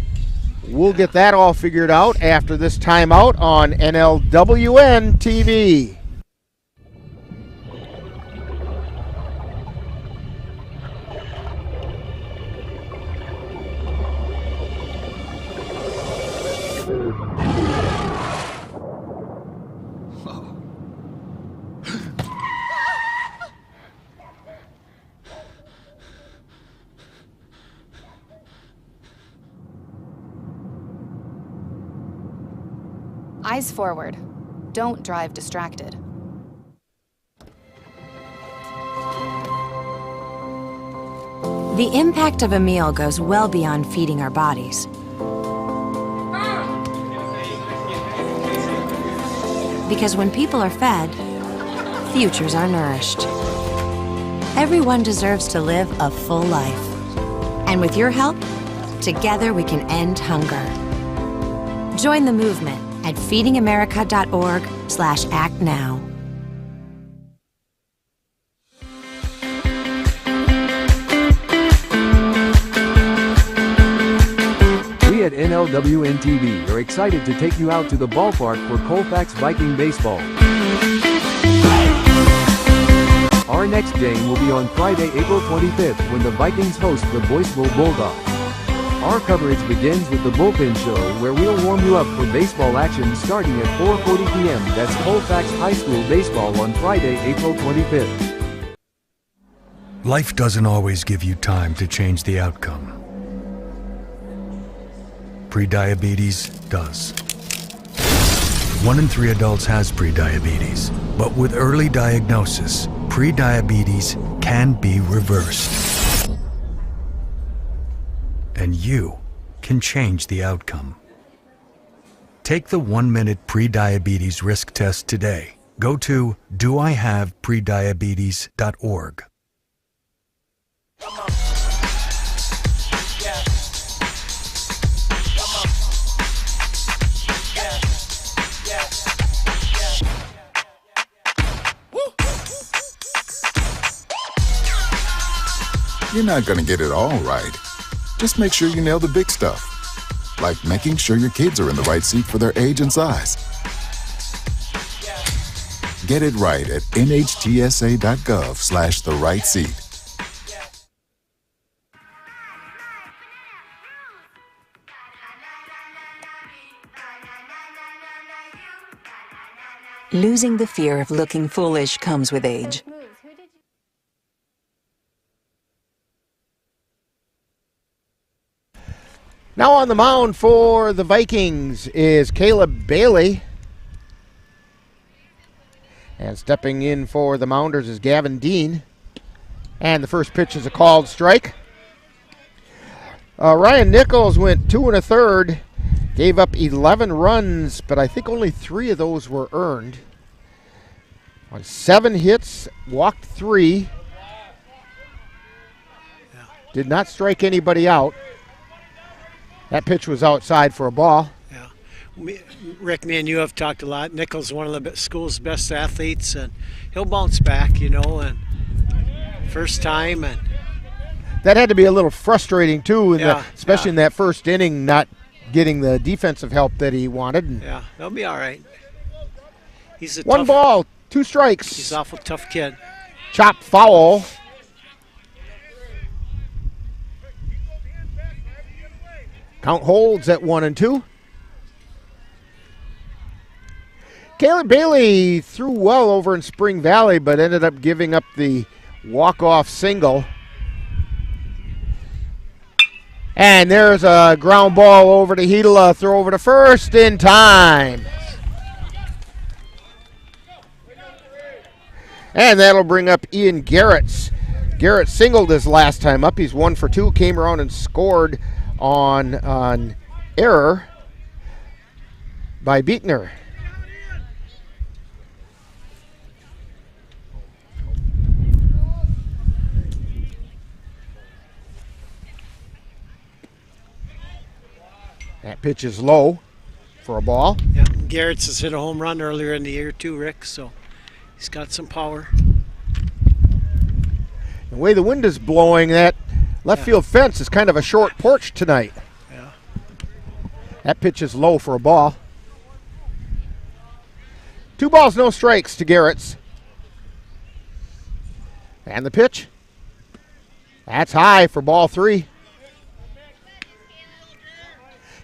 we'll get that all figured out after this timeout on NLWN-TV. Eyes forward. Don't drive distracted. The impact of a meal goes well beyond feeding our bodies. Because when people are fed, futures are nourished. Everyone deserves to live a full life. And with your help, together we can end hunger. Join the movement at feedingamerica.org/act now. We at NLWN-TV are excited to take you out to the ballpark for Colfax Viking baseball. Our next game will be on Friday, April 25th when the Vikings host the Boyceville Bulldogs. Our coverage begins with the Bullpen Show, where we'll warm you up for baseball action starting at 4:40 p.m. That's Colfax High School baseball on Friday, April 25th. Life doesn't always give you time to change the outcome. Prediabetes does. 1 in 3 adults has prediabetes, but with early diagnosis, prediabetes can be reversed. And you can change the outcome. Take the 1-minute prediabetes risk test today. Go to doihaveprediabetes.org. You're not going to get it all right. Just make sure you nail the big stuff, like making sure your kids are in the right seat for their age and size. Get it right at nhtsa.gov/the-right-seat. Losing the fear of looking foolish comes with age. Now on the mound for the Vikings is Caleb Bailey. And stepping in for the Mounders is Gavin Dean. And the first pitch is a called strike. Ryan Nichols went 2 1/3, gave up 11 runs, but I think only 3 of those were earned. On 7 hits, walked 3. Did not strike anybody out. That pitch was outside for a ball. Yeah. Rick, me and you have talked a lot. Nichols is one of the school's best athletes, and he'll bounce back, you know, and first time. And that had to be a little frustrating, too, especially in yeah. that first inning, not getting the defensive help that he wanted. And yeah, he'll be all right. He's a one ball, 2 strikes. He's an awful tough kid. Chop foul. Count holds at 1-2. Caleb Bailey threw well over in Spring Valley, but ended up giving up the walk-off single. And there's a ground ball over to Hedela, throw over to first in time. And that'll bring up Ian Garrett's. Garrett singled his last time up. He's 1 for 2, came around and scored on an error by Beekner. That pitch is low for a ball. Yeah, Garrett's has hit a home run earlier in the year too, Rick, so he's got some power. The way the wind is blowing, that Left field fence is kind of a short porch tonight. Yeah. That pitch is low for a ball. 2 balls, no strikes to Garrett's. And the pitch. That's high for ball 3.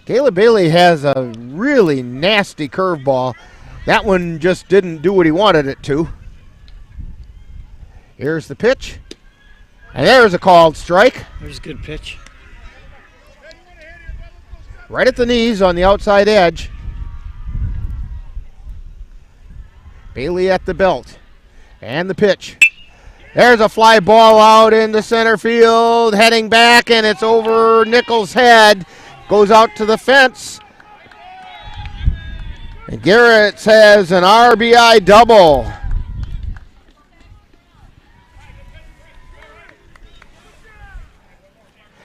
Caleb Bailey has a really nasty curveball. That one just didn't do what he wanted it to. Here's the pitch. And there's a called strike. There's a good pitch. Right at the knees on the outside edge. Bailey at the belt. And the pitch. There's a fly ball out into center field. Heading back, and it's over Nichols' head. Goes out to the fence. And Garrett has an RBI double.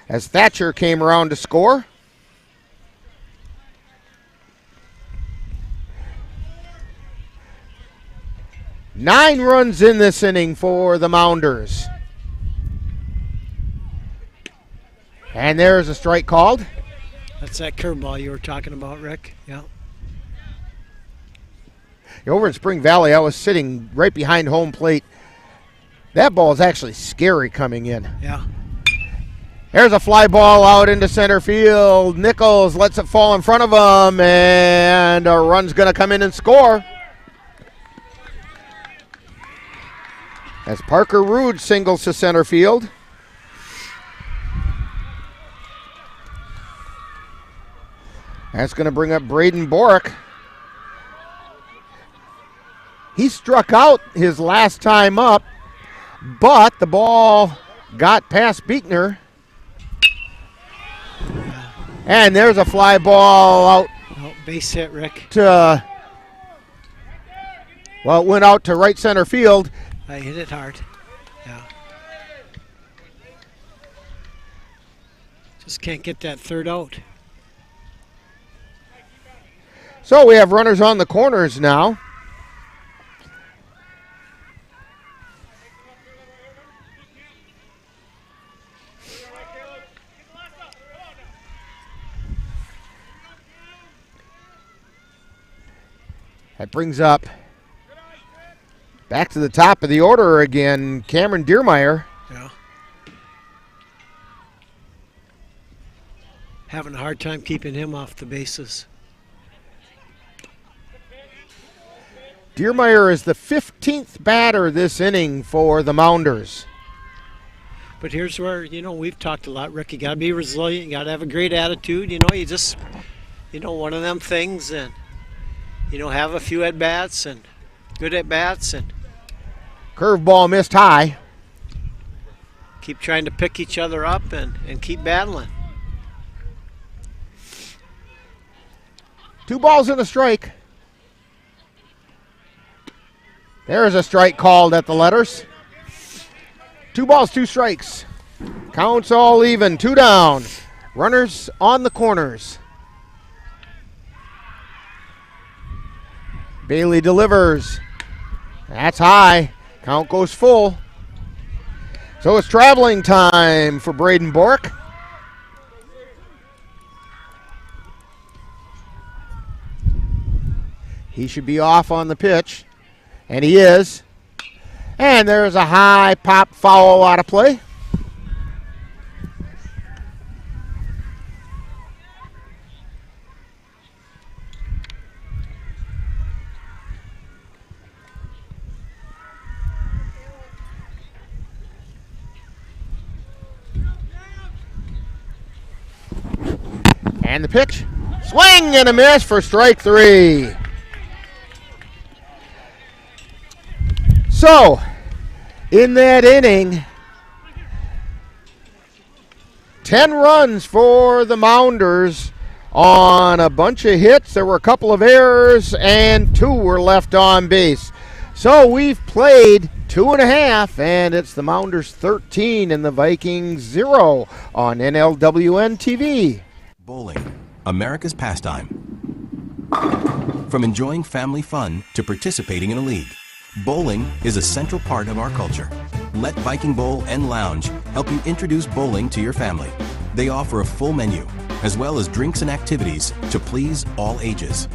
As Thatcher came around to score. Nine runs in this inning for the Mounders. And there's a strike called. That's that curveball you were talking about, Rick. Yeah. Over in Spring Valley, I was sitting right behind home plate. That ball is actually scary coming in. Yeah. There's a fly ball out into center field. Nichols lets it fall in front of him, and a run's going to come in and score. As Parker Rude singles to center field. That's going to bring up Braden Borick. He struck out his last time up, but the ball got past Beekner. And there's a fly ball out. Oh, base hit, Rick. Well, it went out to right center field. I hit it hard. Yeah. Just can't get that third out. So we have runners on the corners now. That brings up back to the top of the order again, Cameron Diermeyer. Yeah. Having a hard time keeping him off the bases. Diermeyer is the 15th batter this inning for the Mounders. But here's where, we've talked a lot, Rick. You got to be resilient. You got to have a great attitude. You just, one of them things, and, have a few at-bats and good at-bats. And curveball missed high. Keep trying to pick each other up and keep battling. 2 balls and a strike. There's a strike called at the letters. 2 balls, 2 strikes. Counts all even, 2 down. Runners on the corners. Bailey delivers. That's high. Count goes full. So it's traveling time for Braden Borick. He should be off on the pitch. And he is. And there's a high pop foul out of play. And the pitch. Swing and a miss for strike 3. So, in that inning, 10 runs for the Mounders on a bunch of hits. There were a couple of errors, and 2 were left on base. So we've played 2.5, and it's the Mounders 13 and the Vikings 0 on NLWN-TV. Bowling, America's pastime. From enjoying family fun to participating in a league, bowling is a central part of our culture. Let Viking Bowl and Lounge help you introduce bowling to your family. They offer a full menu, as well as drinks and activities to please all ages.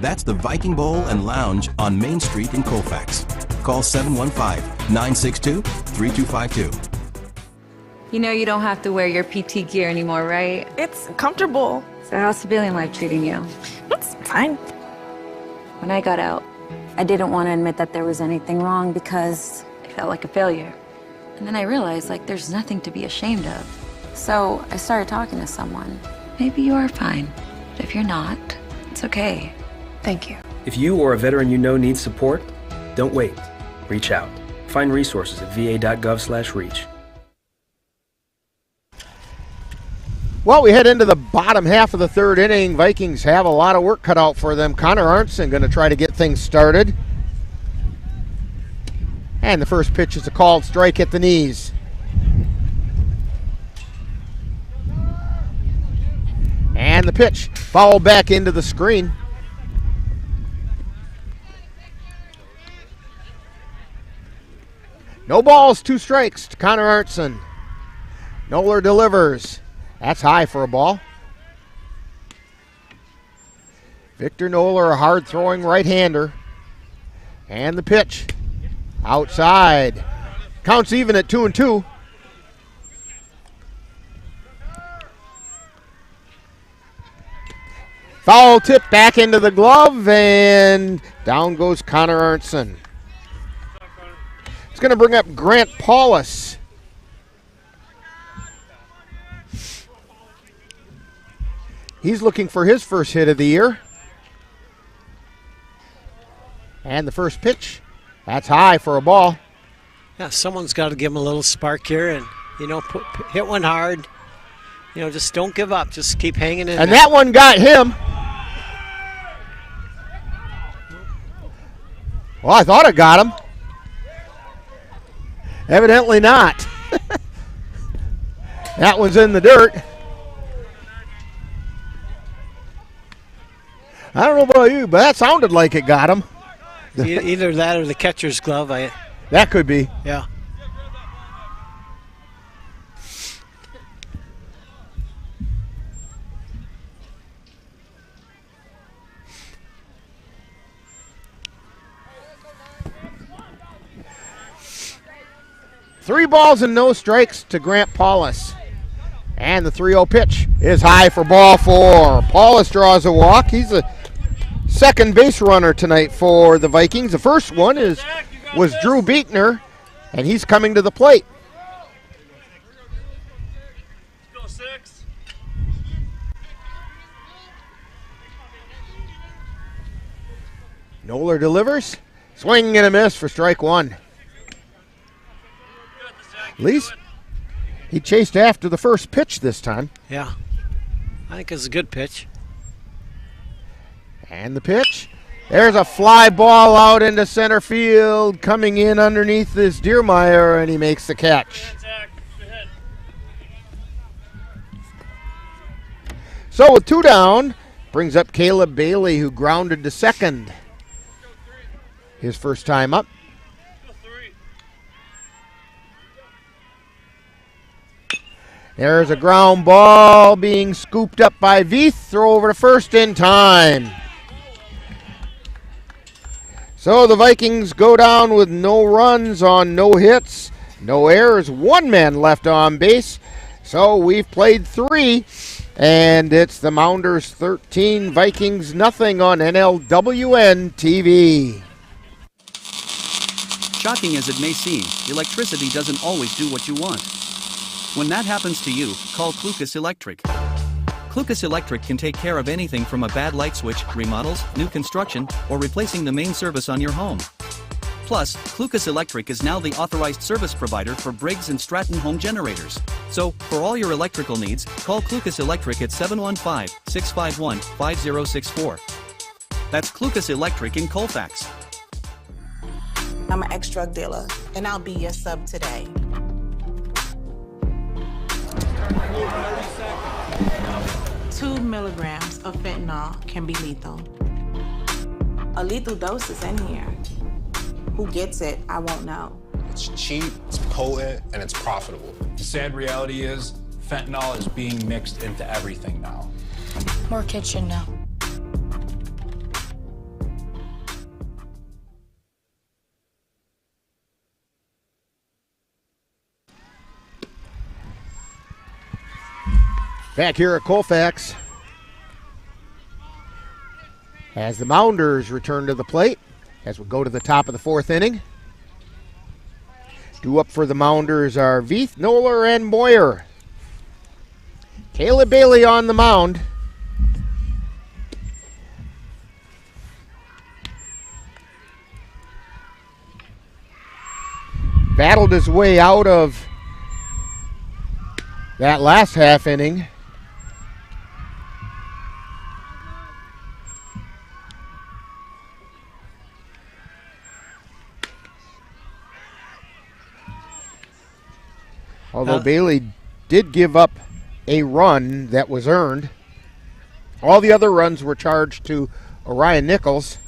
That's the Viking Bowl and Lounge on Main Street in Colfax. Call 715-962-3252. You know you don't have to wear your PT gear anymore, right? It's comfortable. So how's civilian life treating you? It's fine. When I got out, I didn't want to admit that there was anything wrong because it felt like a failure. And then I realized, like, there's nothing to be ashamed of. So I started talking to someone. Maybe you are fine, but if you're not, it's okay. Thank you. If you or a veteran you know needs support, don't wait. Reach out. Find resources at va.gov/reach. Well, we head into the bottom half of the third inning. Vikings have a lot of work cut out for them. Connor Arntzen going to try to get things started. And the first pitch is a called strike at the knees. And the pitch fouled back into the screen. No balls, 2 strikes to Connor Arntzen. Noller delivers. That's high for a ball. Victor Noller, a hard-throwing right-hander. And the pitch. Outside. Counts even at 2-2. Foul tip back into the glove, and down goes Connor Arntzen. It's going to bring up Grant Paulus. He's looking for his first hit of the year. And the first pitch, that's high for a ball. Yeah, someone's got to give him a little spark here and, you know, hit one hard. You know, just don't give up. Just keep hanging in. And that one got him. Well, I thought it got him. Evidently not. That one's in the dirt. I don't know about you, but that sounded like it got him. Either that or the catcher's glove. That could be. Yeah. Three balls and no strikes to Grant Paulus. And the 3-0 pitch is high for ball 4. Paulus draws a walk. He's a second base runner tonight for the Vikings. The first one was Drew Beekner, and he's coming to the plate. Noller delivers. Swing and a miss for strike 1. At least he chased after the first pitch this time. Yeah. I think it's a good pitch. And the pitch. There's a fly ball out into center field, coming in underneath this Diermeyer, and he makes the catch. So with 2 down, brings up Caleb Bailey, who grounded to second. His first time up. There's a ground ball being scooped up by Veith. Throw over to first in time. So the Vikings go down with no runs on no hits, no errors, 1 man left on base. So we've played 3, and it's the Mounders 13, Vikings nothing on NLWN-TV. Shocking as it may seem, electricity doesn't always do what you want. When that happens to you, call Clucas Electric. Clucas Electric can take care of anything from a bad light switch, remodels, new construction, or replacing the main service on your home. Plus, Clucas Electric is now the authorized service provider for Briggs & Stratton home generators. So, for all your electrical needs, call Clucas Electric at 715-651-5064. That's Clucas Electric in Colfax. I'm an ex-drug dealer, and I'll be your sub today. 2 milligrams of fentanyl can be lethal. A lethal dose is in here. Who gets it, I won't know. It's cheap, it's potent, and it's profitable. The sad reality is, fentanyl is being mixed into everything now. More kids should know. Back here at Colfax, as the Mounders return to the plate, as we go to the top of the fourth inning. Due up for the Mounders are Veith, Noller, and Moyer. Caleb Bailey on the mound. Battled his way out of that last half inning. Although Bailey did give up a run that was earned. All the other runs were charged to Orion Nichols.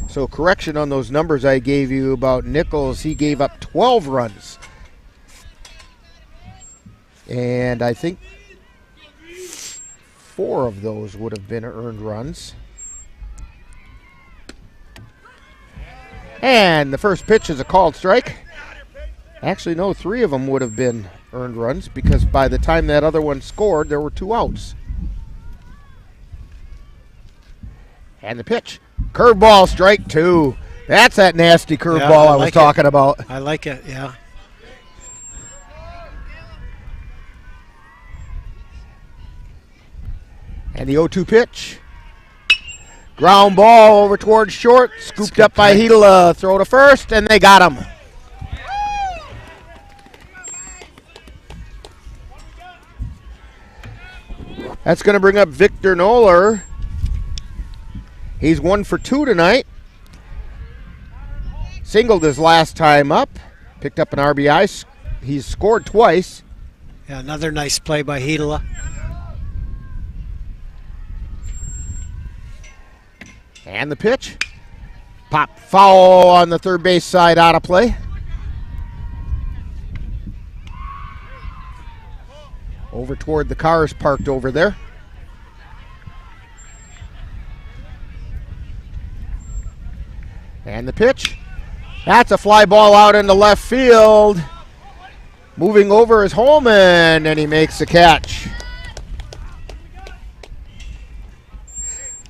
So correction on those numbers I gave you about Nichols, he gave up 12 runs. And I think 4 of those would have been earned runs. And the first pitch is a called strike. Actually, no, 3 of them would have been earned runs because by the time that other one scored, there were 2 outs. And the pitch. Curveball, strike 2. That's that nasty curveball I was talking about. I like it, yeah. And the 0-2 pitch. Ground ball over towards short. Scooped up by Hedela. Throw to first, and they got him. That's going to bring up Victor Noller. He's 1 for 2 tonight. Singled his last time up. Picked up an RBI. He's scored twice. Yeah, another nice play by Hedela. And the pitch. Pop foul on the third base side, out of play. Over toward the cars parked over there. And the pitch. That's a fly ball out into left field. Moving over is Holman, and he makes the catch.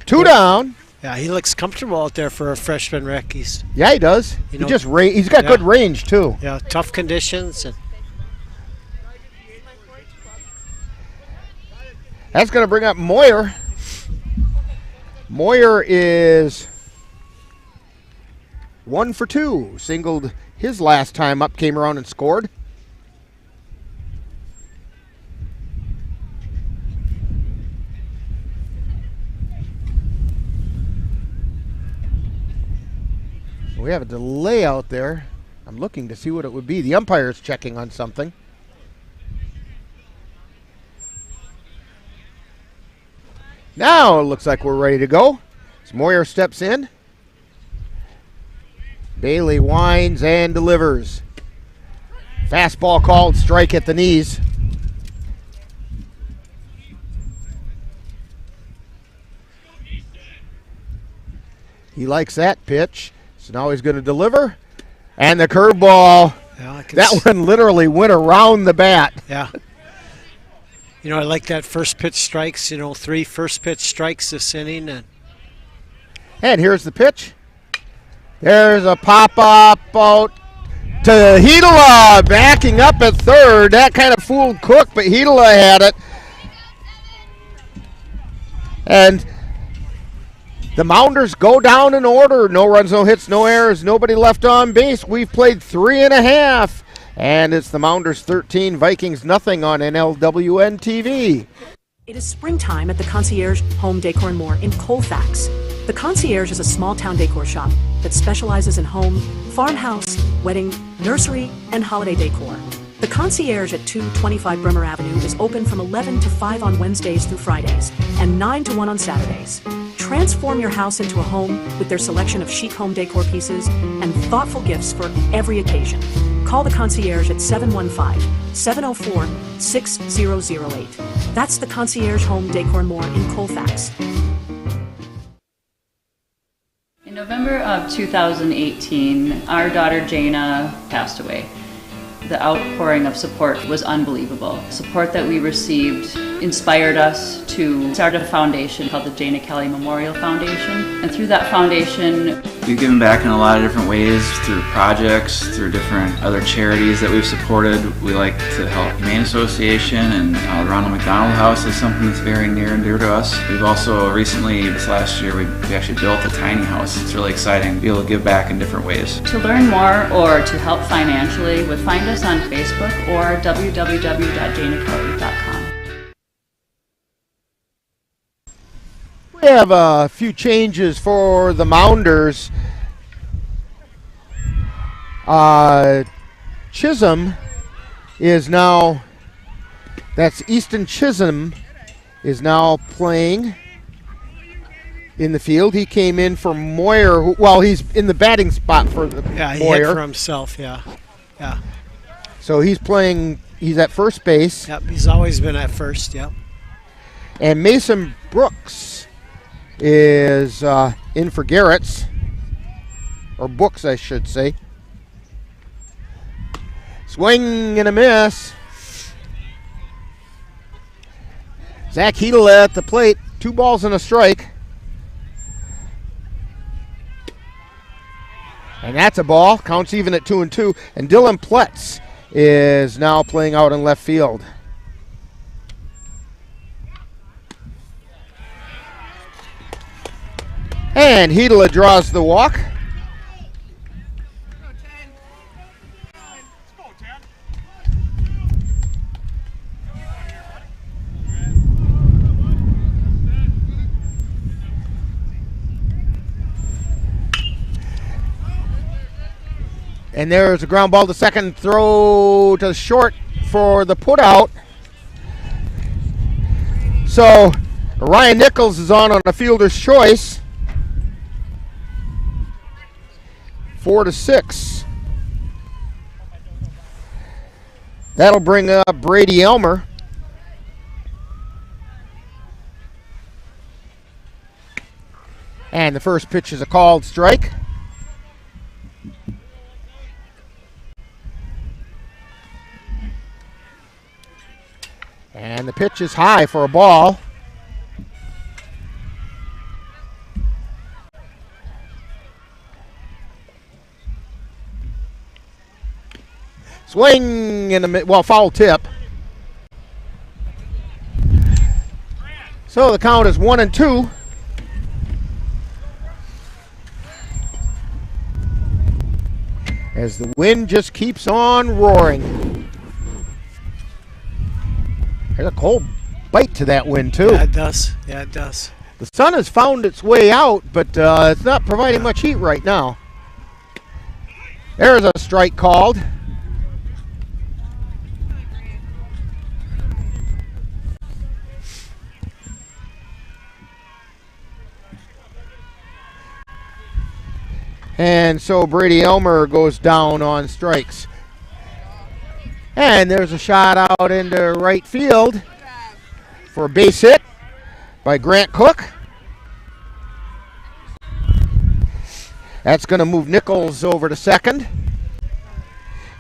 2 down. Yeah, he looks comfortable out there for a freshman rec. Yeah, he does. He's got good range too. Yeah, tough conditions. And that's going to bring up Moyer. Moyer is 1 for 2. Singled his last time up, came around and scored. We have a delay out there. I'm looking to see what it would be. The umpire's checking on something. Now it looks like we're ready to go. As Moyer steps in. Bailey winds and delivers. Fastball called, strike at the knees. He likes that pitch. So now he's going to deliver. And the curveball. Yeah, that one literally went around the bat. Yeah. You know, I like that first pitch strikes. 3 first pitch strikes this inning. And here's the pitch. There's a pop-up out to Hedela, backing up at third. That kind of fooled Cook, but Hedela had it. And the Mounders go down in order. No runs, no hits, no errors, nobody left on base. We've played 3.5. And it's the Mounders 13, Vikings nothing on NLWN-TV. It is springtime at the Concierge Home Decor and More in Colfax. The Concierge is a small-town decor shop that specializes in home, farmhouse, wedding, nursery, and holiday decor. The Concierge at 225 Bremer Avenue is open from 11 to 5 on Wednesdays through Fridays and 9 to 1 on Saturdays. Transform your house into a home with their selection of chic home decor pieces and thoughtful gifts for every occasion. Call the Concierge at 715-704-6008. That's the Concierge Home Decor and More in Colfax. In November of 2018, our daughter Jana passed away. The outpouring of support was unbelievable. Support that we received inspired us to start a foundation called the Jana Kelly Memorial Foundation. And through that foundation, we've given back in a lot of different ways, through projects, through different other charities that we've supported. We like to help Humane Association, and the Ronald McDonald House is something that's very near and dear to us. We've also recently, this last year, we actually built a tiny house. It's really exciting to be able to give back in different ways. To learn more or to help financially, find us on Facebook or www.janakelly.com. We have a few changes for the Mounders. Chisholm is now, that's Easton Chisholm, is now playing in the field. He came in for Moyer. Well, he's in the batting spot for the Moyer. He hit for himself, yeah. So he's playing, he's at first base. Yep, he's always been at first, yep. And Mason Brooks is in for Garrett's, or Books, I should say. Swing and a miss. Zach Heedle at the plate, 2 balls and a strike. And that's a ball, counts even at 2-2. And Dylan Pletz is now playing out in left field. And Heedle draws the walk. And there's a ground ball to second, throw to short for the put out. So Ryan Nichols is on a fielder's choice. 4-6. That'll bring up Brady Elmer. And the first pitch is a called strike. And the pitch is high for a ball. Swing in the foul tip. So the count is 1-2. As the wind just keeps on roaring. There's a cold bite to that wind too. Yeah, it does. Yeah, it does. The sun has found its way out, but it's not providing much heat right now. There's a strike called. And so Brady Elmer goes down on strikes. And there's a shot out into right field for a base hit by Grant Cook. That's going to move Nichols over to second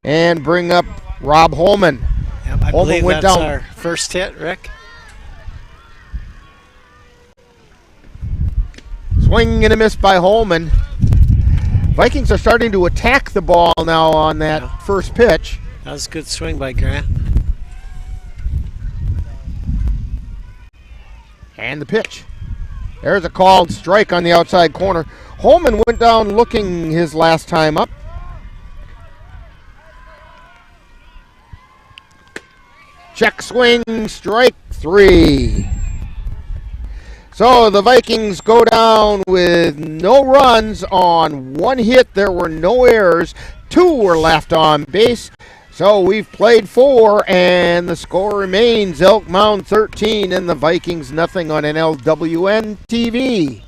and bring up Rob Holman. Yep, I believe that's our first hit, Rick. Swing and a miss by Holman. Vikings are starting to attack the ball now on that first pitch. That was a good swing by Grant. And the pitch. There's a called strike on the outside corner. Holman went down looking his last time up. Check swing, strike 3. So the Vikings go down with no runs on 1 hit. There were no errors. 2 were left on base. So we've played 4, and the score remains Elk Mound 13 and the Vikings nothing on NLWN-TV.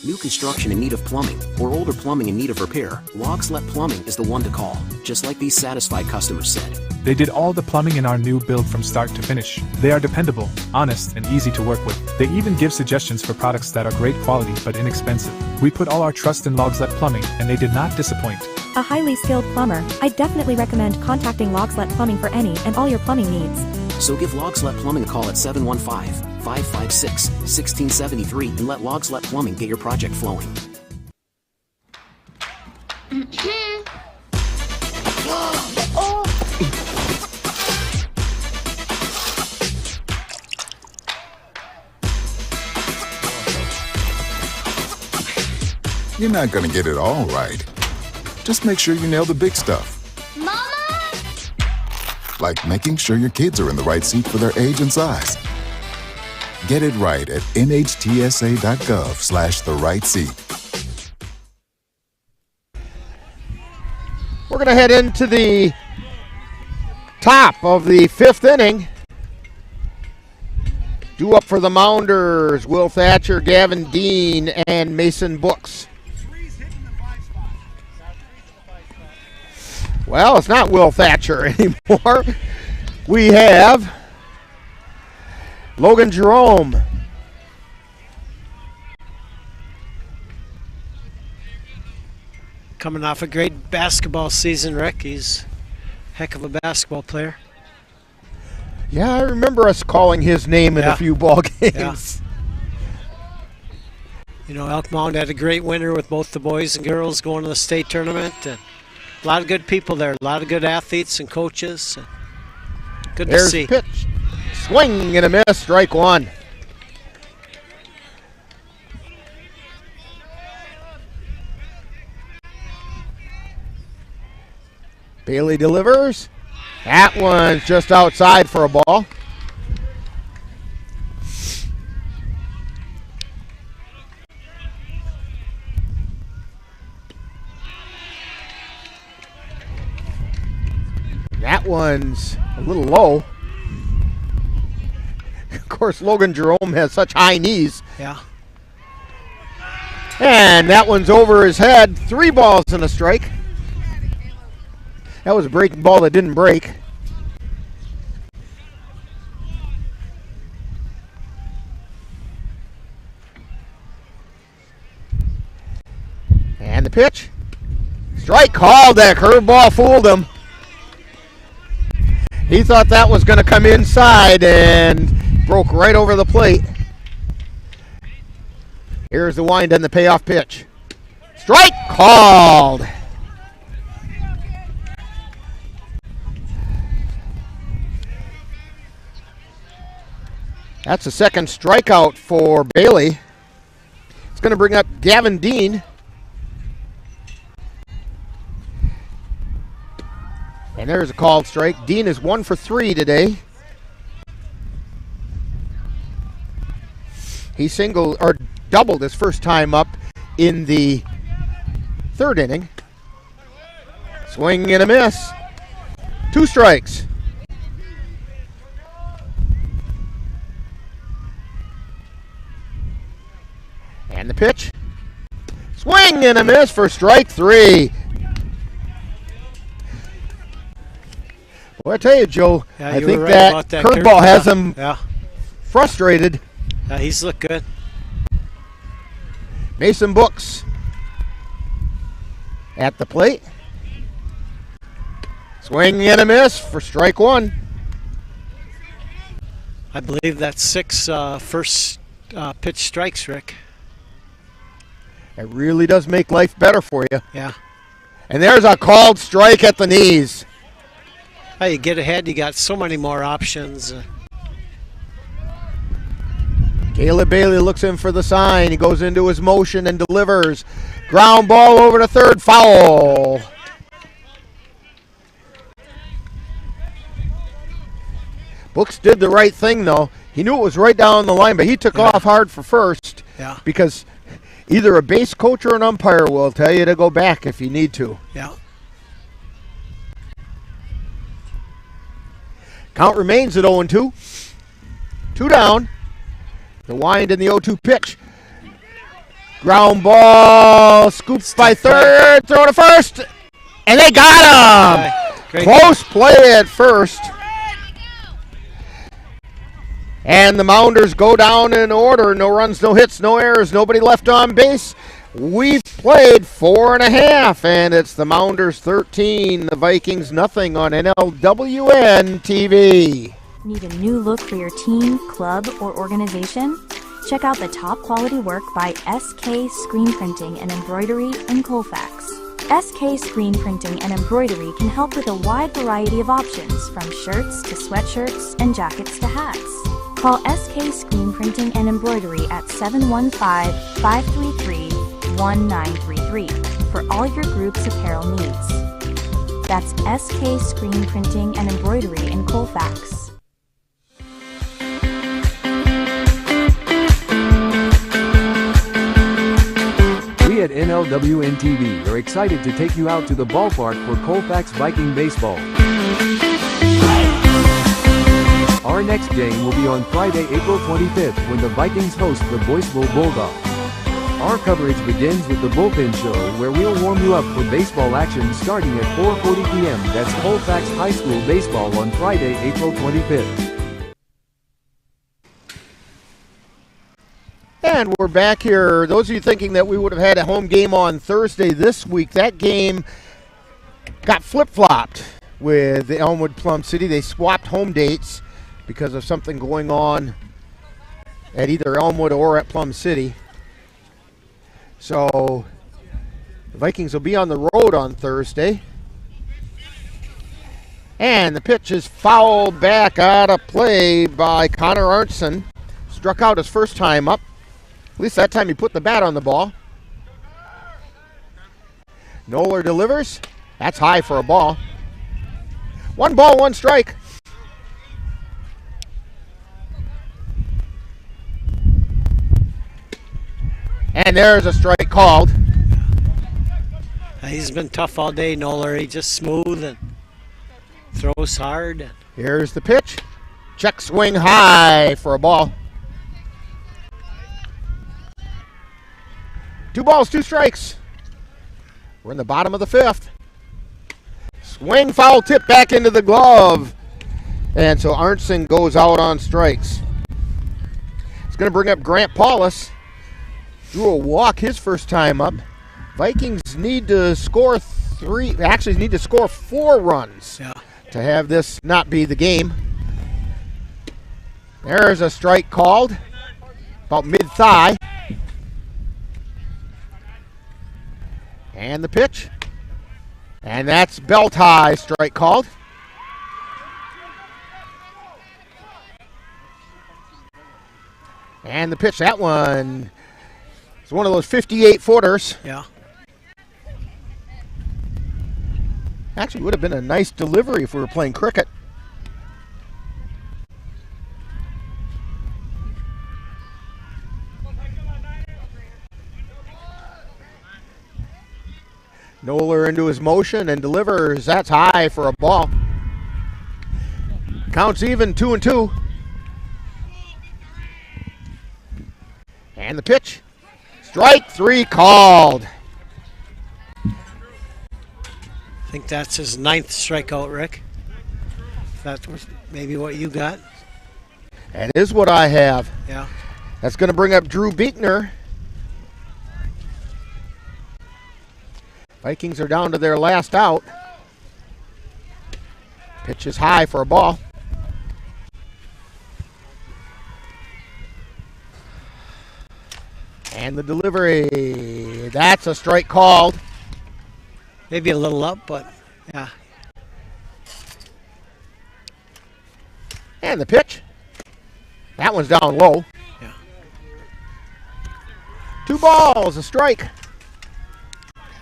New construction in need of plumbing or older plumbing in need of repair, Logslet Plumbing is the one to call, just like these satisfied customers said. They did all the plumbing in our new build from start to finish. They are dependable, honest, and easy to work with. They even give suggestions for products that are great quality but inexpensive. We put all our trust in Logslet Plumbing, and they did not disappoint. A highly skilled plumber, I definitely recommend contacting Logslet Plumbing for any and all your plumbing needs. So give Logslet Plumbing a call at 715-556-1673 and let Logslet Plumbing get your project flowing. You're not going to get it all right. Just make sure you nail the big stuff. Like making sure your kids are in the right seat for their age and size. Get it right at nhtsa.gov/the-right-seat. We're going to head into the top of the 5th inning. Due up for the Mounders, Will Thatcher, Gavin Dean, and Mason Books. Well, it's not Will Thatcher anymore. We have Logan Jerome. Coming off a great basketball season, Rick. He's a heck of a basketball player. Yeah, I remember us calling his name in a few ball games. Yeah. You know, Elk Mound had a great winter with both the boys and girls going to the state tournament. And a lot of good people there, a lot of good athletes and coaches. Good to see. There's pitch. Swing and a miss, strike 1. Bailey delivers. That one's just outside for a ball. That one's a little low. Of course, Logan Jerome has such high knees. Yeah. And that one's over his head. 3 balls and a strike. That was a breaking ball that didn't break. And the pitch. Strike called. That curveball fooled him. He thought that was going to come inside and broke right over the plate. Here's the wind and the payoff pitch. Strike called. That's the second strikeout for Bailey. It's going to bring up Gavin Dean. And there's a called strike. Dean is 1 for 3 today. He singled or doubled his first time up in the 3rd inning. Swing and a miss. 2 strikes. And the pitch. Swing and a miss for strike 3. Well, I tell you, Joe, I think right that curveball has him Yeah. frustrated. He's looked good. Mason Books at the plate. Swing and a miss for strike 1. I believe that's 6 first pitch strikes, Rick. It really does make life better for you. Yeah. And there's a called strike at the knees. Hey, you get ahead, you got so many more options. Caleb Bailey looks in for the sign. He goes into his motion and delivers. Ground ball over to third, foul. Books did the right thing, though. He knew it was right down the line, but he took off hard for first. Yeah. Because either a base coach or an umpire will tell you to go back if you need to. Yeah. Count remains at 0-2. 2 down. The wind in the 0-2 pitch. Ground ball, scooped by third, throw to first, and they got him! Close play at first. And the Mounders go down in order. No runs, no hits, no errors, nobody left on base. We've played 4.5, and it's the Mounders 13, the Vikings nothing on NLWN-TV. Need a new look for your team, club, or organization? Check out the top quality work by SK Screen Printing and Embroidery in Colfax. SK Screen Printing and Embroidery can help with a wide variety of options, from shirts to sweatshirts and jackets to hats. Call SK Screen Printing and Embroidery at 715-533-1933 for all your group's apparel needs. That's SK Screen Printing and Embroidery in Colfax. We at NLWN-TV are excited to take you out to the ballpark for Colfax Viking baseball. Our next game will be on Friday, April 25th when the Vikings host the Boyceville Bulldogs. Our coverage begins with the Bullpen Show, where we'll warm you up for baseball action starting at 4:40 p.m. That's Colfax High School baseball on Friday, April 25th. And we're back here. Those of you thinking that we would have had a home game on Thursday this week, that game got flip-flopped with the Elmwood Plum City. They swapped home dates because of something going on at either Elmwood or at Plum City. So the Vikings will be on the road on Thursday. And the pitch is fouled back out of play by Connor Arnson. Struck out his first time up. At least that time he put the bat on the ball. Noller delivers. That's high for a ball. 1 ball, 1 strike. And there's a strike called. He's been tough all day, Noller. He's just smooth and throws hard. Here's the pitch. Check swing high for a ball. 2 balls, 2 strikes. We're in the bottom of the 5th. Swing, foul tip back into the glove. And so Arnson goes out on strikes. It's going to bring up Grant Paulus. Drew a walk his first time up. Vikings need to score 4 runs to have this not be the game. There's a strike called, about mid-thigh. And the pitch. And that's belt high, strike called. And the pitch, that one is one of those 58-footers. Yeah. Actually, would have been a nice delivery if we were playing cricket. Noller into his motion and delivers. That's high for a ball. Counts even, 2-2. And the pitch. Strike 3 called. I think that's his 9th strikeout, Rick. That's maybe what you got. That is what I have. Yeah. That's going to bring up Drew Beekner. Vikings are down to their last out. Pitch is high for a ball. And the delivery. That's a strike called. Maybe a little up, but yeah. And the pitch. That one's down low. Yeah. 2 balls, a strike.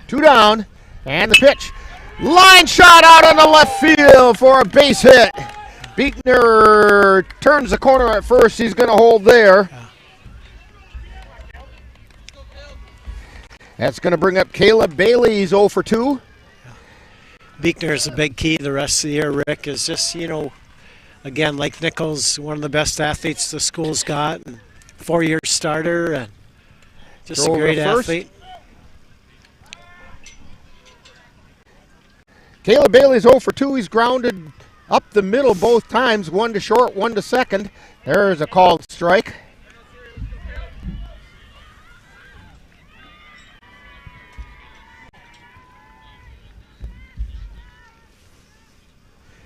2 down, and the pitch. Line shot out on the left field for a base hit. Beekner turns the corner at first. He's going to hold there. That's going to bring up Caleb Bailey. He's 0 for 2. Beekner is a big key the rest of the year, Rick, is just, you know, again, like Nichols, one of the best athletes the school's got, and 4-year starter, and just a great athlete. Caleb Bailey's 0 for 2. He's grounded up the middle both times, 1 to short, 1 to second. There's a called strike.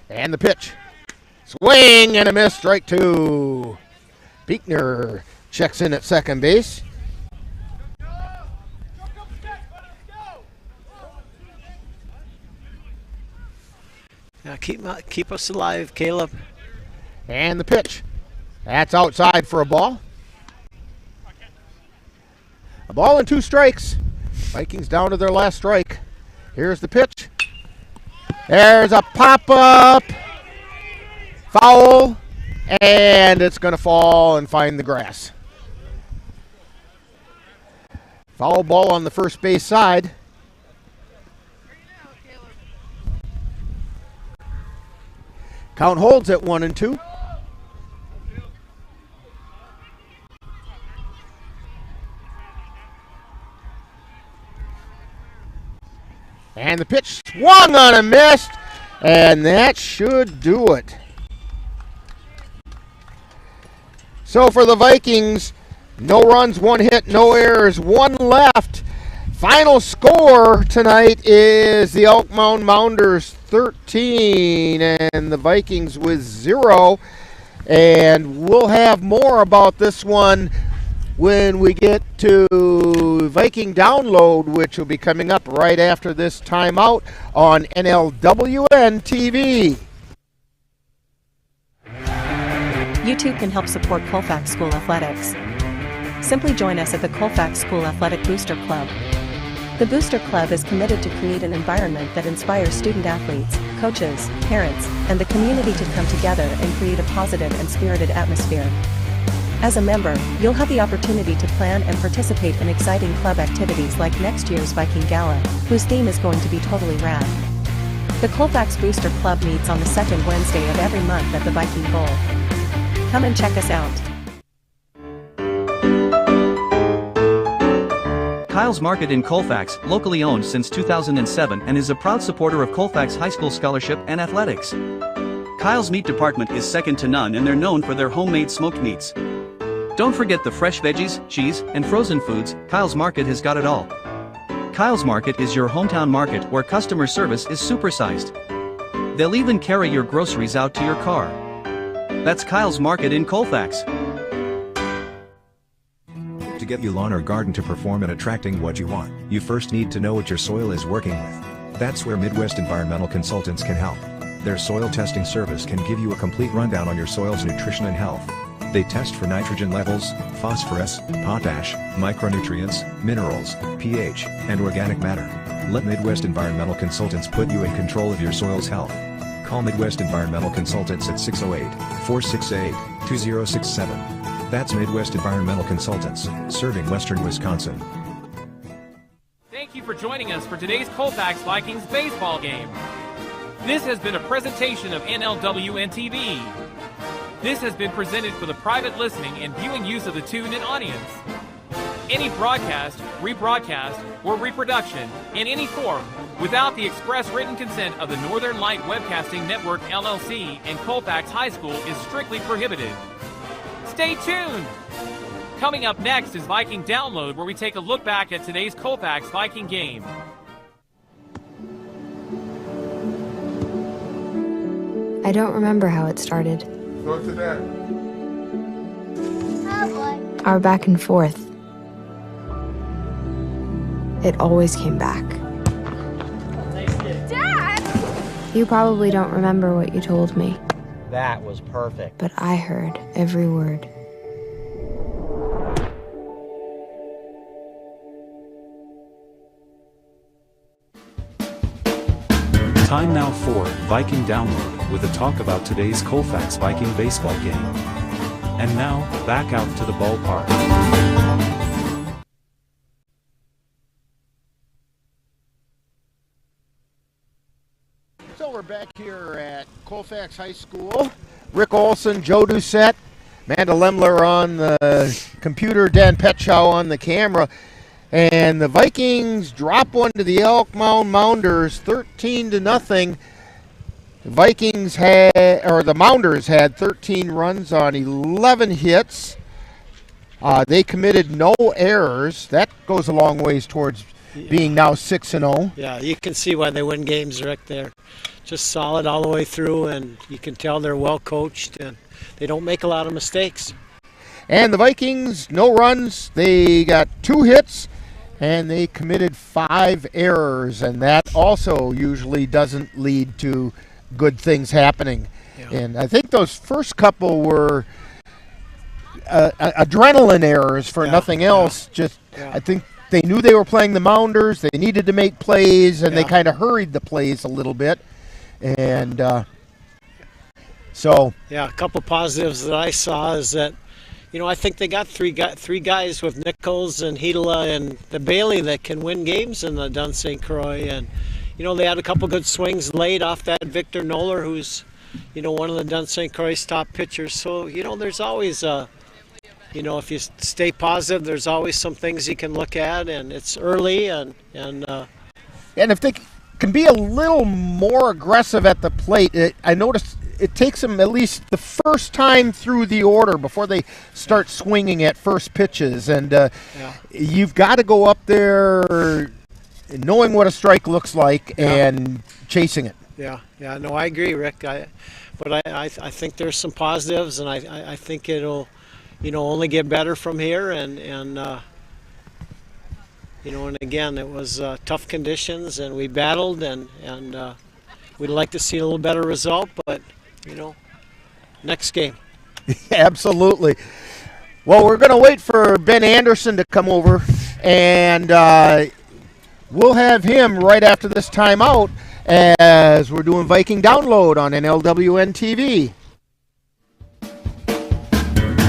And the pitch. Swing and a miss, strike 2. Beekner checks in at second base. Now keep us alive, Caleb. And the pitch. That's outside for a ball. A ball and 2 strikes. Vikings down to their last strike. Here's the pitch. There's a pop-up. Foul. And it's going to fall and find the grass. Foul ball on the first base side. Count holds at 1 and 2. And the pitch swung on a miss, and that should do it. So for the Vikings, no runs, 1 hit, no errors, 1 left. Final score tonight is the Elk Mound Mounders 13 and the Vikings with 0. And we'll have more about this one when we get to Viking Download, which will be coming up right after this timeout on NLWN-TV. You too can help support Colfax School Athletics. Simply join us at the Colfax School Athletic Booster Club. The Booster Club is committed to create an environment that inspires student athletes, coaches, parents, and the community to come together and create a positive and spirited atmosphere. As a member, you'll have the opportunity to plan and participate in exciting club activities like next year's Viking Gala, whose theme is going to be totally rad. The Colfax Booster Club meets on the second Wednesday of every month at the Viking Bowl. Come and check us out. Kyle's Market in Colfax, locally owned since 2007 and is a proud supporter of Colfax High School scholarship and athletics. Kyle's meat department is second to none and they're known for their homemade smoked meats. Don't forget the fresh veggies, cheese, and frozen foods. Kyle's Market has got it all. Kyle's Market is your hometown market where customer service is supersized. They'll even carry your groceries out to your car. That's Kyle's Market in Colfax. To get your lawn or garden to perform at attracting what you want, you first need to know what your soil is working with. That's where Midwest Environmental Consultants can help. Their soil testing service can give you a complete rundown on your soil's nutrition and health. They test for nitrogen levels, phosphorus, potash, micronutrients, minerals, pH, and organic matter. Let Midwest Environmental Consultants put you in control of your soil's health. Call Midwest Environmental Consultants at 608-468-2067. That's Midwest Environmental Consultants, serving Western Wisconsin. Thank you for joining us for today's Colfax Vikings baseball game. This has been a presentation of NLWN-TV. This has been presented for the private listening and viewing use of the tuned-in audience. Any broadcast, rebroadcast, or reproduction in any form without the express written consent of the Northern Light Webcasting Network LLC and Colfax High School is strictly prohibited. Stay tuned! Coming up next is Viking Download, where we take a look back at today's Colfax Viking game. I don't remember how it started. Go to that. Our back and forth. It always came back. Dad! You probably don't remember what you told me, That was perfect. but I heard every word. Time now for Viking Download with a talk about today's Colfax Viking baseball game. And now, back out to the ballpark. So we're back here at Colfax High School. Rick Olson, Joe Doucette, Amanda Lemler on the computer, Dan Petchow on the camera. And the Vikings drop one to the Elk Mound Mounders, 13-0. The Vikings had, or the Mounders had 13 runs on 11 hits. They committed no errors. That goes a long ways towards being now 6-0. Yeah, you can see why they win games, Rick. They're just solid all the way through, and you can tell they're well coached, and they don't make a lot of mistakes. And the Vikings, no runs. They got 2 hits. And they committed 5 errors, and that also usually doesn't lead to good things happening. Yeah. And I think those first couple were adrenaline errors for nothing else. I think they knew they were playing the Mounders. They needed to make plays, and they kind of hurried the plays a little bit. And so... Yeah, a couple positives that I saw is that, you know, I think they got three guys with Nichols and Hedela and the Bailey that can win games in the Dun St. Croix. And, you know, they had a couple good swings late off that Victor Noller, who's, you know, one of the Dun St. Croix's top pitchers. So, you know, there's always, you know, if you stay positive, there's always some things you can look at. And it's early. And if they can be a little more aggressive at the plate, I noticed it takes them at least the first time through the order before they start swinging at first pitches. And you've got to go up there knowing what a strike looks like and chasing it. Yeah, no, I agree, Rick. But I think there's some positives, and I think it'll, you know, only get better from here. And you know, and again, it was tough conditions, and we battled, and we'd like to see a little better result, but, you know, next game. Absolutely. Well, we're going to wait for Ben Anderson to come over, and we'll have him right after this timeout as we're doing Viking Download on NLWN-TV.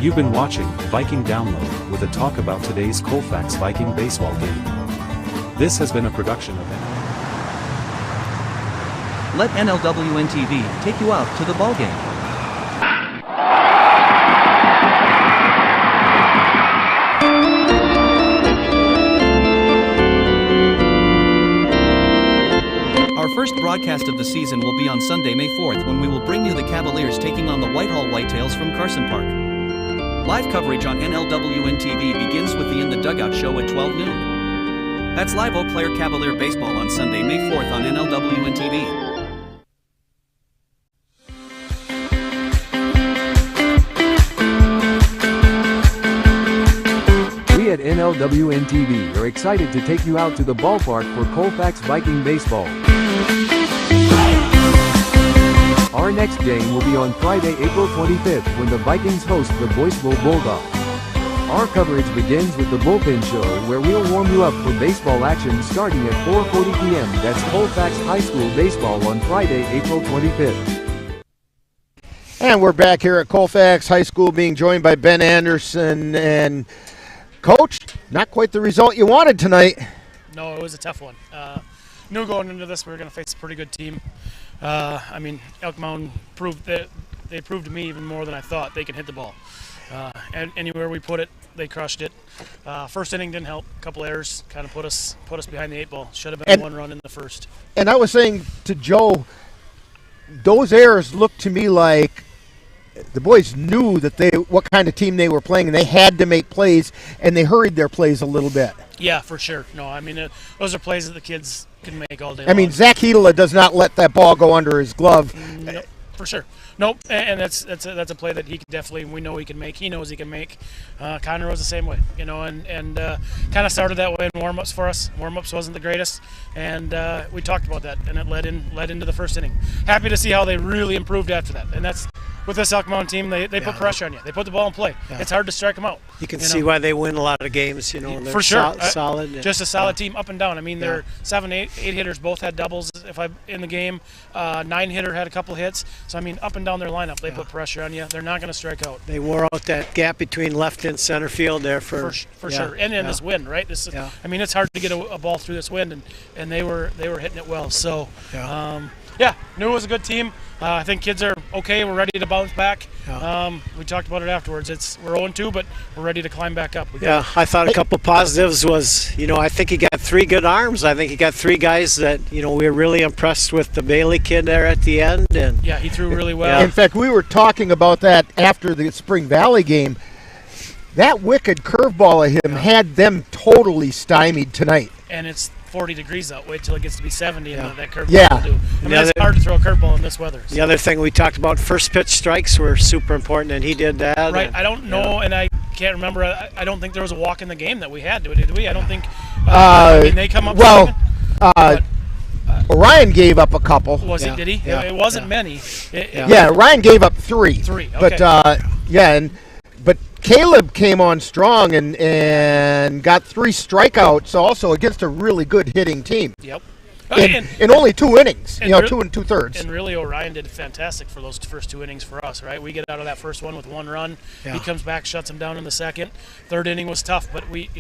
You've been watching Viking Download with a talk about today's Colfax Viking baseball game. This has been a production of Let NLWN-TV take you out to the ball game. Our first broadcast of the season will be on Sunday, May 4th, when we will bring you the Cavaliers taking on the Whitehall Whitetails from Carson Park. Live coverage on NLWN-TV begins with the In the Dugout show at 12 noon. That's live Eau Claire Cavalier baseball on Sunday, May 4th on NLWN-TV. We at NLWN-TV are excited to take you out to the ballpark for Colfax Viking baseball. Our next game will be on Friday, April 25th, when the Vikings host the Boyceville Bulldogs. Our coverage begins with the Bullpen Show, where we'll warm you up for baseball action starting at 4:40 p.m. That's Colfax High School baseball on Friday, April 25th. And we're back here at Colfax High School being joined by Ben Anderson. And, Coach, not quite the result you wanted tonight. No, it was a tough one. Knew going into this we were going to face a pretty good team. I mean, Elk Mound proved to me even more than I thought they can hit the ball. And anywhere we put it, they crushed it. First inning didn't help. A couple errors kind of put us behind the 8 ball. Should have been 1 run in the first. And I was saying to Joe, those errors looked to me like the boys knew that what kind of team they were playing, and they had to make plays, and they hurried their plays a little bit. Yeah, for sure. No, I mean, those are plays that the kids can make all day long. I mean, Zach Hedela does not let that ball go under his glove. Nope, for sure. Nope, and that's a play that he can definitely, we know he can make. He knows he can make. Connor was the same way, you know, and kind of started that way in warm-ups for us. Warm-ups wasn't the greatest, and we talked about that, and it led into the first inning. Happy to see how they really improved after that, and that's with this Elk Mound team, they put pressure on you. They put the ball in play. Yeah. It's hard to strike them out. You can see why they win a lot of games. They're for sure, solid. Just a solid team up and down. I mean, their 7, 8 hitters both had doubles in the game. 9 hitter had a couple hits. So I mean, up and down their lineup, they put pressure on you. They're not going to strike out. They wore out that gap between left and center field there for sure. And in this wind, right? This is, I mean, it's hard to get a ball through this wind, and they were hitting it well. So knew it was a good team. I think kids are okay. We're ready to bounce back. We talked about it afterwards. We're 0-2, but we're ready to climb back up. I thought a couple positives was, I think he got 3 good arms. I think he got 3 guys that, we were really impressed with the Bailey kid there at the end. And yeah, he threw really well. In fact, we were talking about that after the Spring Valley game. That wicked curveball of him had them totally stymied tonight. And it's 40 degrees out. Wait till it gets to be 70 and that curveball Yeah. will do. I mean, it's hard to throw a curveball in this weather. So. The other thing we talked about, first pitch strikes were super important, and he did that. Right. I don't know, and I can't remember. I don't think there was a walk in the game that we had. Did we? I don't think. I mean, they come up. Orion gave up a couple. Was he? Did he? Yeah. It wasn't many. Orion gave up 3. 3. Okay. But but Caleb came on strong and got 3 strikeouts also against a really good hitting team. Yep. In only 2 innings, 2 and 2/3. And really, Orion did fantastic for those first 2 innings for us, right? We get out of that first one with 1 run. Yeah. He comes back, shuts him down in the second. Third inning was tough, but we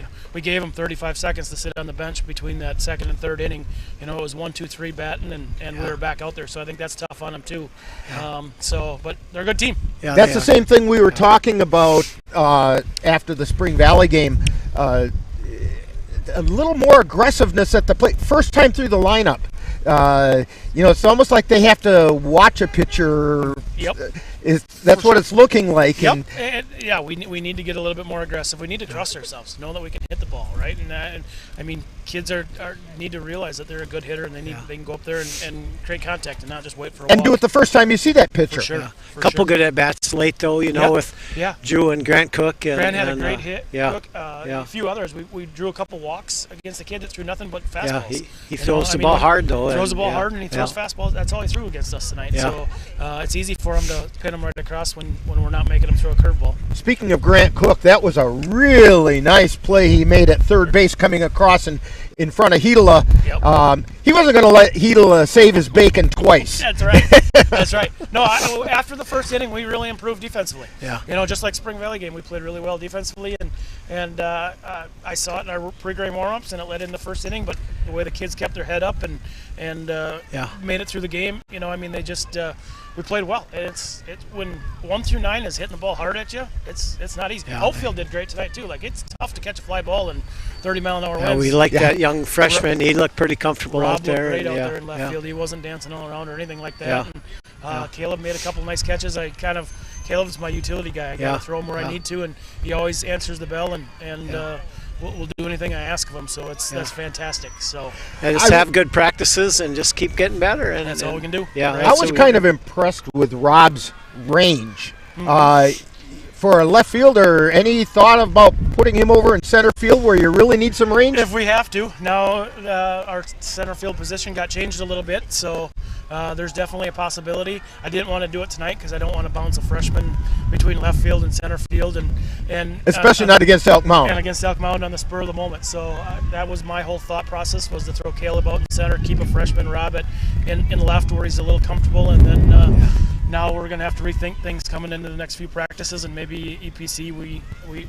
gave him 35 seconds to sit on the bench between that second and third inning. It was 1, 2, 3 batting, and we were back out there. So I think that's tough on him too. But they're a good team. Yeah, that's the same thing we were talking about after the Spring Valley game. A little more aggressiveness at the plate. First time through the lineup. It's almost like they have to watch a pitcher. Yep. That's what it's looking like. Yep. And we need to get a little bit more aggressive. We need to trust ourselves, know that we can hit the ball, right? And I mean, kids need to realize that they're a good hitter, and they can go up there and create contact and not just wait for a walk. And do it the first time you see that pitcher. For sure. Yeah. A couple good at bats late though, with Drew and Grant Cook. Grant had a great hit. Cook, a few others. We drew a couple walks against the kid that threw nothing but fastballs. Yeah, he throws the ball hard though. Throws the ball hard, and he throws fastballs. That's all he threw against us tonight. Yeah. So it's easy for him to pin him right across when we're not making him throw a curveball. Speaking of Grant Cook, that was a really nice play he made at third base coming across in front of Hedela. Yep. He wasn't going to let Hedela save his bacon twice. That's right. That's right. No, after the first inning, we really improved defensively. Yeah. Just like Spring Valley game, we played really well defensively, and I saw it in our pre-game warm-ups, and it led in the first inning. But the way the kids kept their head up and made it through the game, they just we played well. It's when 1 through 9 is hitting the ball hard at you. It's not easy. Yeah, Outfield did great tonight too. Like, it's tough to catch a fly ball in 30-mile-an-hour winds. We like that young freshman. He looked pretty comfortable Rob out there. looked great out there in left field. He wasn't dancing all around or anything like that. Yeah. And, Caleb made a couple nice catches. Caleb's my utility guy. I got to throw him where I need to, and he always answers the bell and we'll do anything I ask of him. So that's fantastic. So just have good practices and just keep getting better. And that's all we can do. Yeah, right? I was kind of impressed with Rob's range. For a left fielder, any thought about putting him over in center field where you really need some range? If we have to. Now our center field position got changed a little bit, so there's definitely a possibility. I didn't want to do it tonight because I don't want to bounce a freshman between left field and center field, and especially not against Elk Mound. And against Elk Mound on the spur of the moment. So that was my whole thought process, was to throw Caleb out in center, keep a freshman Rob in left where he's a little comfortable, and then now we're going to have to rethink things coming into the next few practices, and maybe EPC we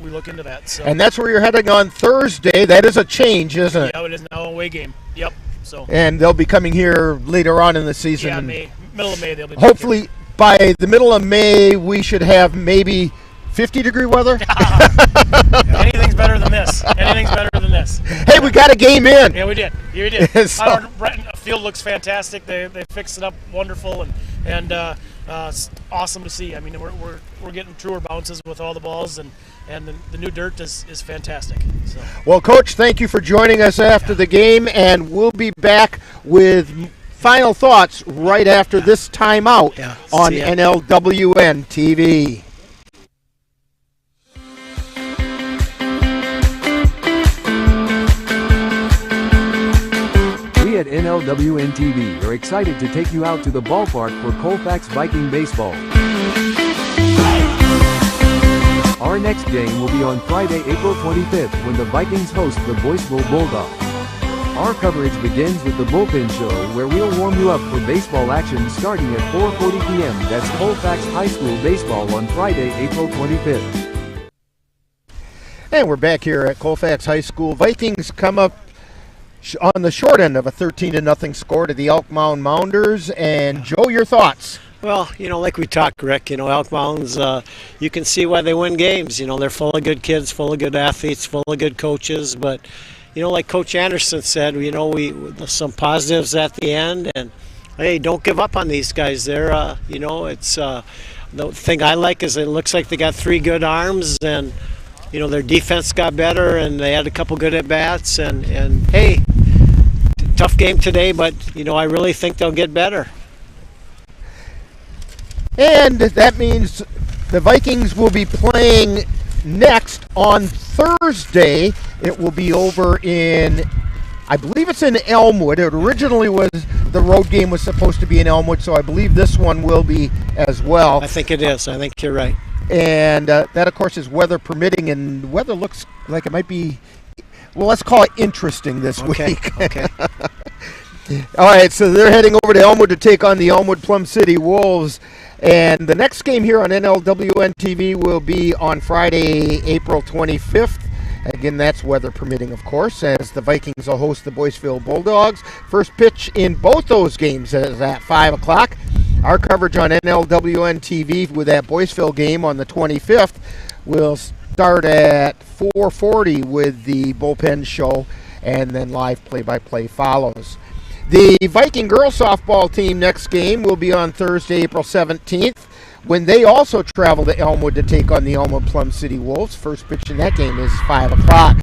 look into that. So. And that's where you're heading on Thursday. That is a change, isn't it? Yeah, it is now a away game. Yep. So. And they'll be coming here later on in the season. Yeah, middle of May they'll be. Hopefully by the middle of May we should have maybe 50-degree weather. Anything's better than this. Anything's better than this. Hey, we got a game in. Yeah, we did. Yeah, we did. So. Breton field looks fantastic. They fixed it up wonderful, and it's awesome to see. I mean, we're getting truer bounces with all the balls, and the new dirt is fantastic. So. Well, Coach, thank you for joining us after the game, and we'll be back with final thoughts right after this timeout on NLWN-TV. We at NLWN-TV are excited to take you out to the ballpark for Colfax Viking baseball. Our next game will be on Friday, April 25th when the Vikings host the Boyceville Bulldogs. Our coverage begins with the Bullpen Show, where we'll warm you up for baseball action starting at 4:40 p.m. That's Colfax High School baseball on Friday, April 25th. And we're back here at Colfax High School. Vikings come up on the short end of a 13-0 score to the Elk Mound Mounders. And Joe, your thoughts? Well, like we talked, Rick, Elk Mounds, you can see why they win games. They're full of good kids, full of good athletes, full of good coaches, but like Coach Anderson said, we some positives at the end, and hey, don't give up on these guys. They're, it's the thing I like is it looks like they got 3 good arms, and their defense got better, and they had a couple good at bats, and hey, tough game today, but I really think they'll get better. And that means the Vikings will be playing next on Thursday. It will be over in, I believe it's in Elmwood. It originally was, the road game was supposed to be in Elmwood, so I believe this one will be as well. I think it is. I think you're right. And that, of course, is weather permitting, and weather looks like it might be, well, let's call it interesting this week. Okay. All right, so they're heading over to Elmwood to take on the Elmwood Plum City Wolves. And the next game here on NLWN-TV will be on Friday, April 25th. Again, that's weather permitting, of course, as the Vikings will host the Boyceville Bulldogs. First pitch in both those games is at 5 o'clock. Our coverage on NLWN-TV with that Boyceville game on the 25th will start at 4:40 with the Bullpen Show, and then live play-by-play follows. The Viking girls softball team next game will be on Thursday, April 17th, when they also travel to Elmwood to take on the Elmwood Plum City Wolves. First pitch in that game is 5 o'clock.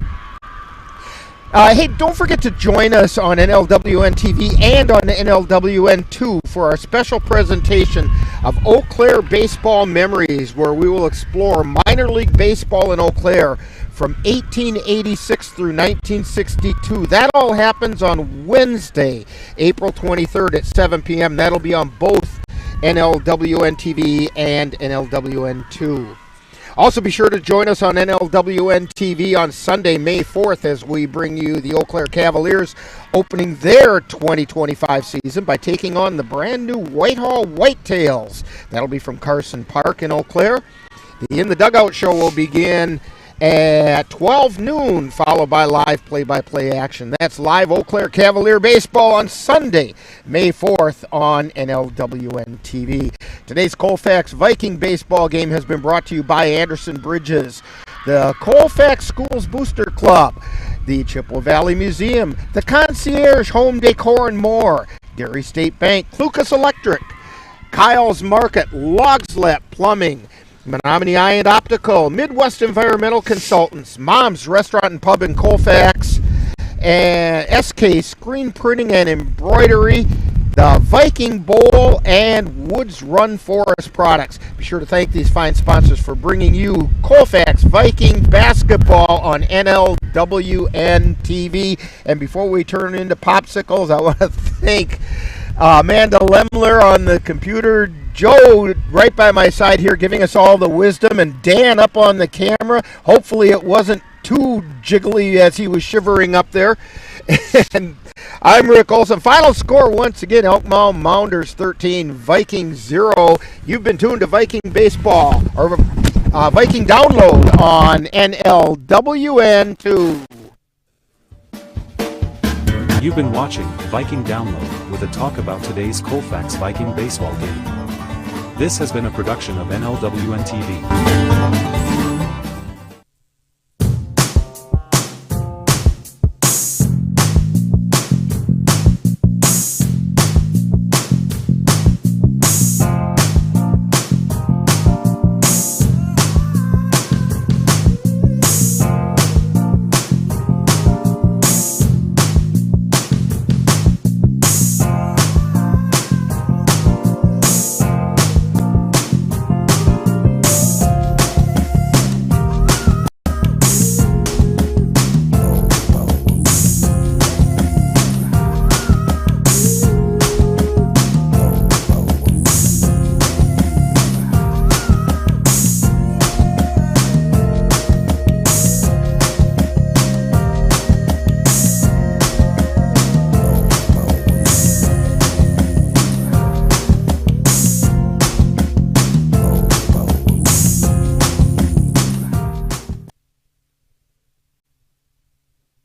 Hey, don't forget to join us on NLWN-TV and on NLWN2 for our special presentation of Eau Claire Baseball Memories, where we will explore minor league baseball in Eau Claire from 1886 through 1962. That all happens on Wednesday, April 23rd at 7 p.m. That'll be on both NLWN-TV and NLWN2. Also, be sure to join us on NLWN-TV on Sunday, May 4th, as we bring you the Eau Claire Cavaliers opening their 2025 season by taking on the brand new Whitehall Whitetails. That'll be from Carson Park in Eau Claire. The In the Dugout show will begin at 12 noon, followed by live play-by-play action. That's live Eau Claire Cavalier baseball on Sunday, May 4th on NLWN-TV. Today's Colfax Viking baseball game has been brought to you by Anderson Bridges, the Colfax Schools Booster Club, the Chippewa Valley Museum, the Concierge Home Decor and more, Gary State Bank, Lucas Electric, Kyle's Market, Logslet Plumbing, Menominee Eye and Optical, Midwest Environmental Consultants, Mom's Restaurant and Pub in Colfax, and SK Screen Printing and Embroidery, the Viking Bowl, and Woods Run Forest Products. Be sure to thank these fine sponsors for bringing you Colfax Viking basketball on NLWN-TV. And before we turn into popsicles, I want to thank Amanda Lemler on the computer, Joe right by my side here giving us all the wisdom, and Dan up on the camera. Hopefully it wasn't too jiggly as he was shivering up there. And I'm Rick Olson. Final score once again, Elk Mound Mounders 13, Vikings 0. You've been tuned to Viking Baseball, or Viking Download on NLWN2. You've been watching Viking Download with a talk about today's Colfax Viking baseball game. This has been a production of NLWN-TV.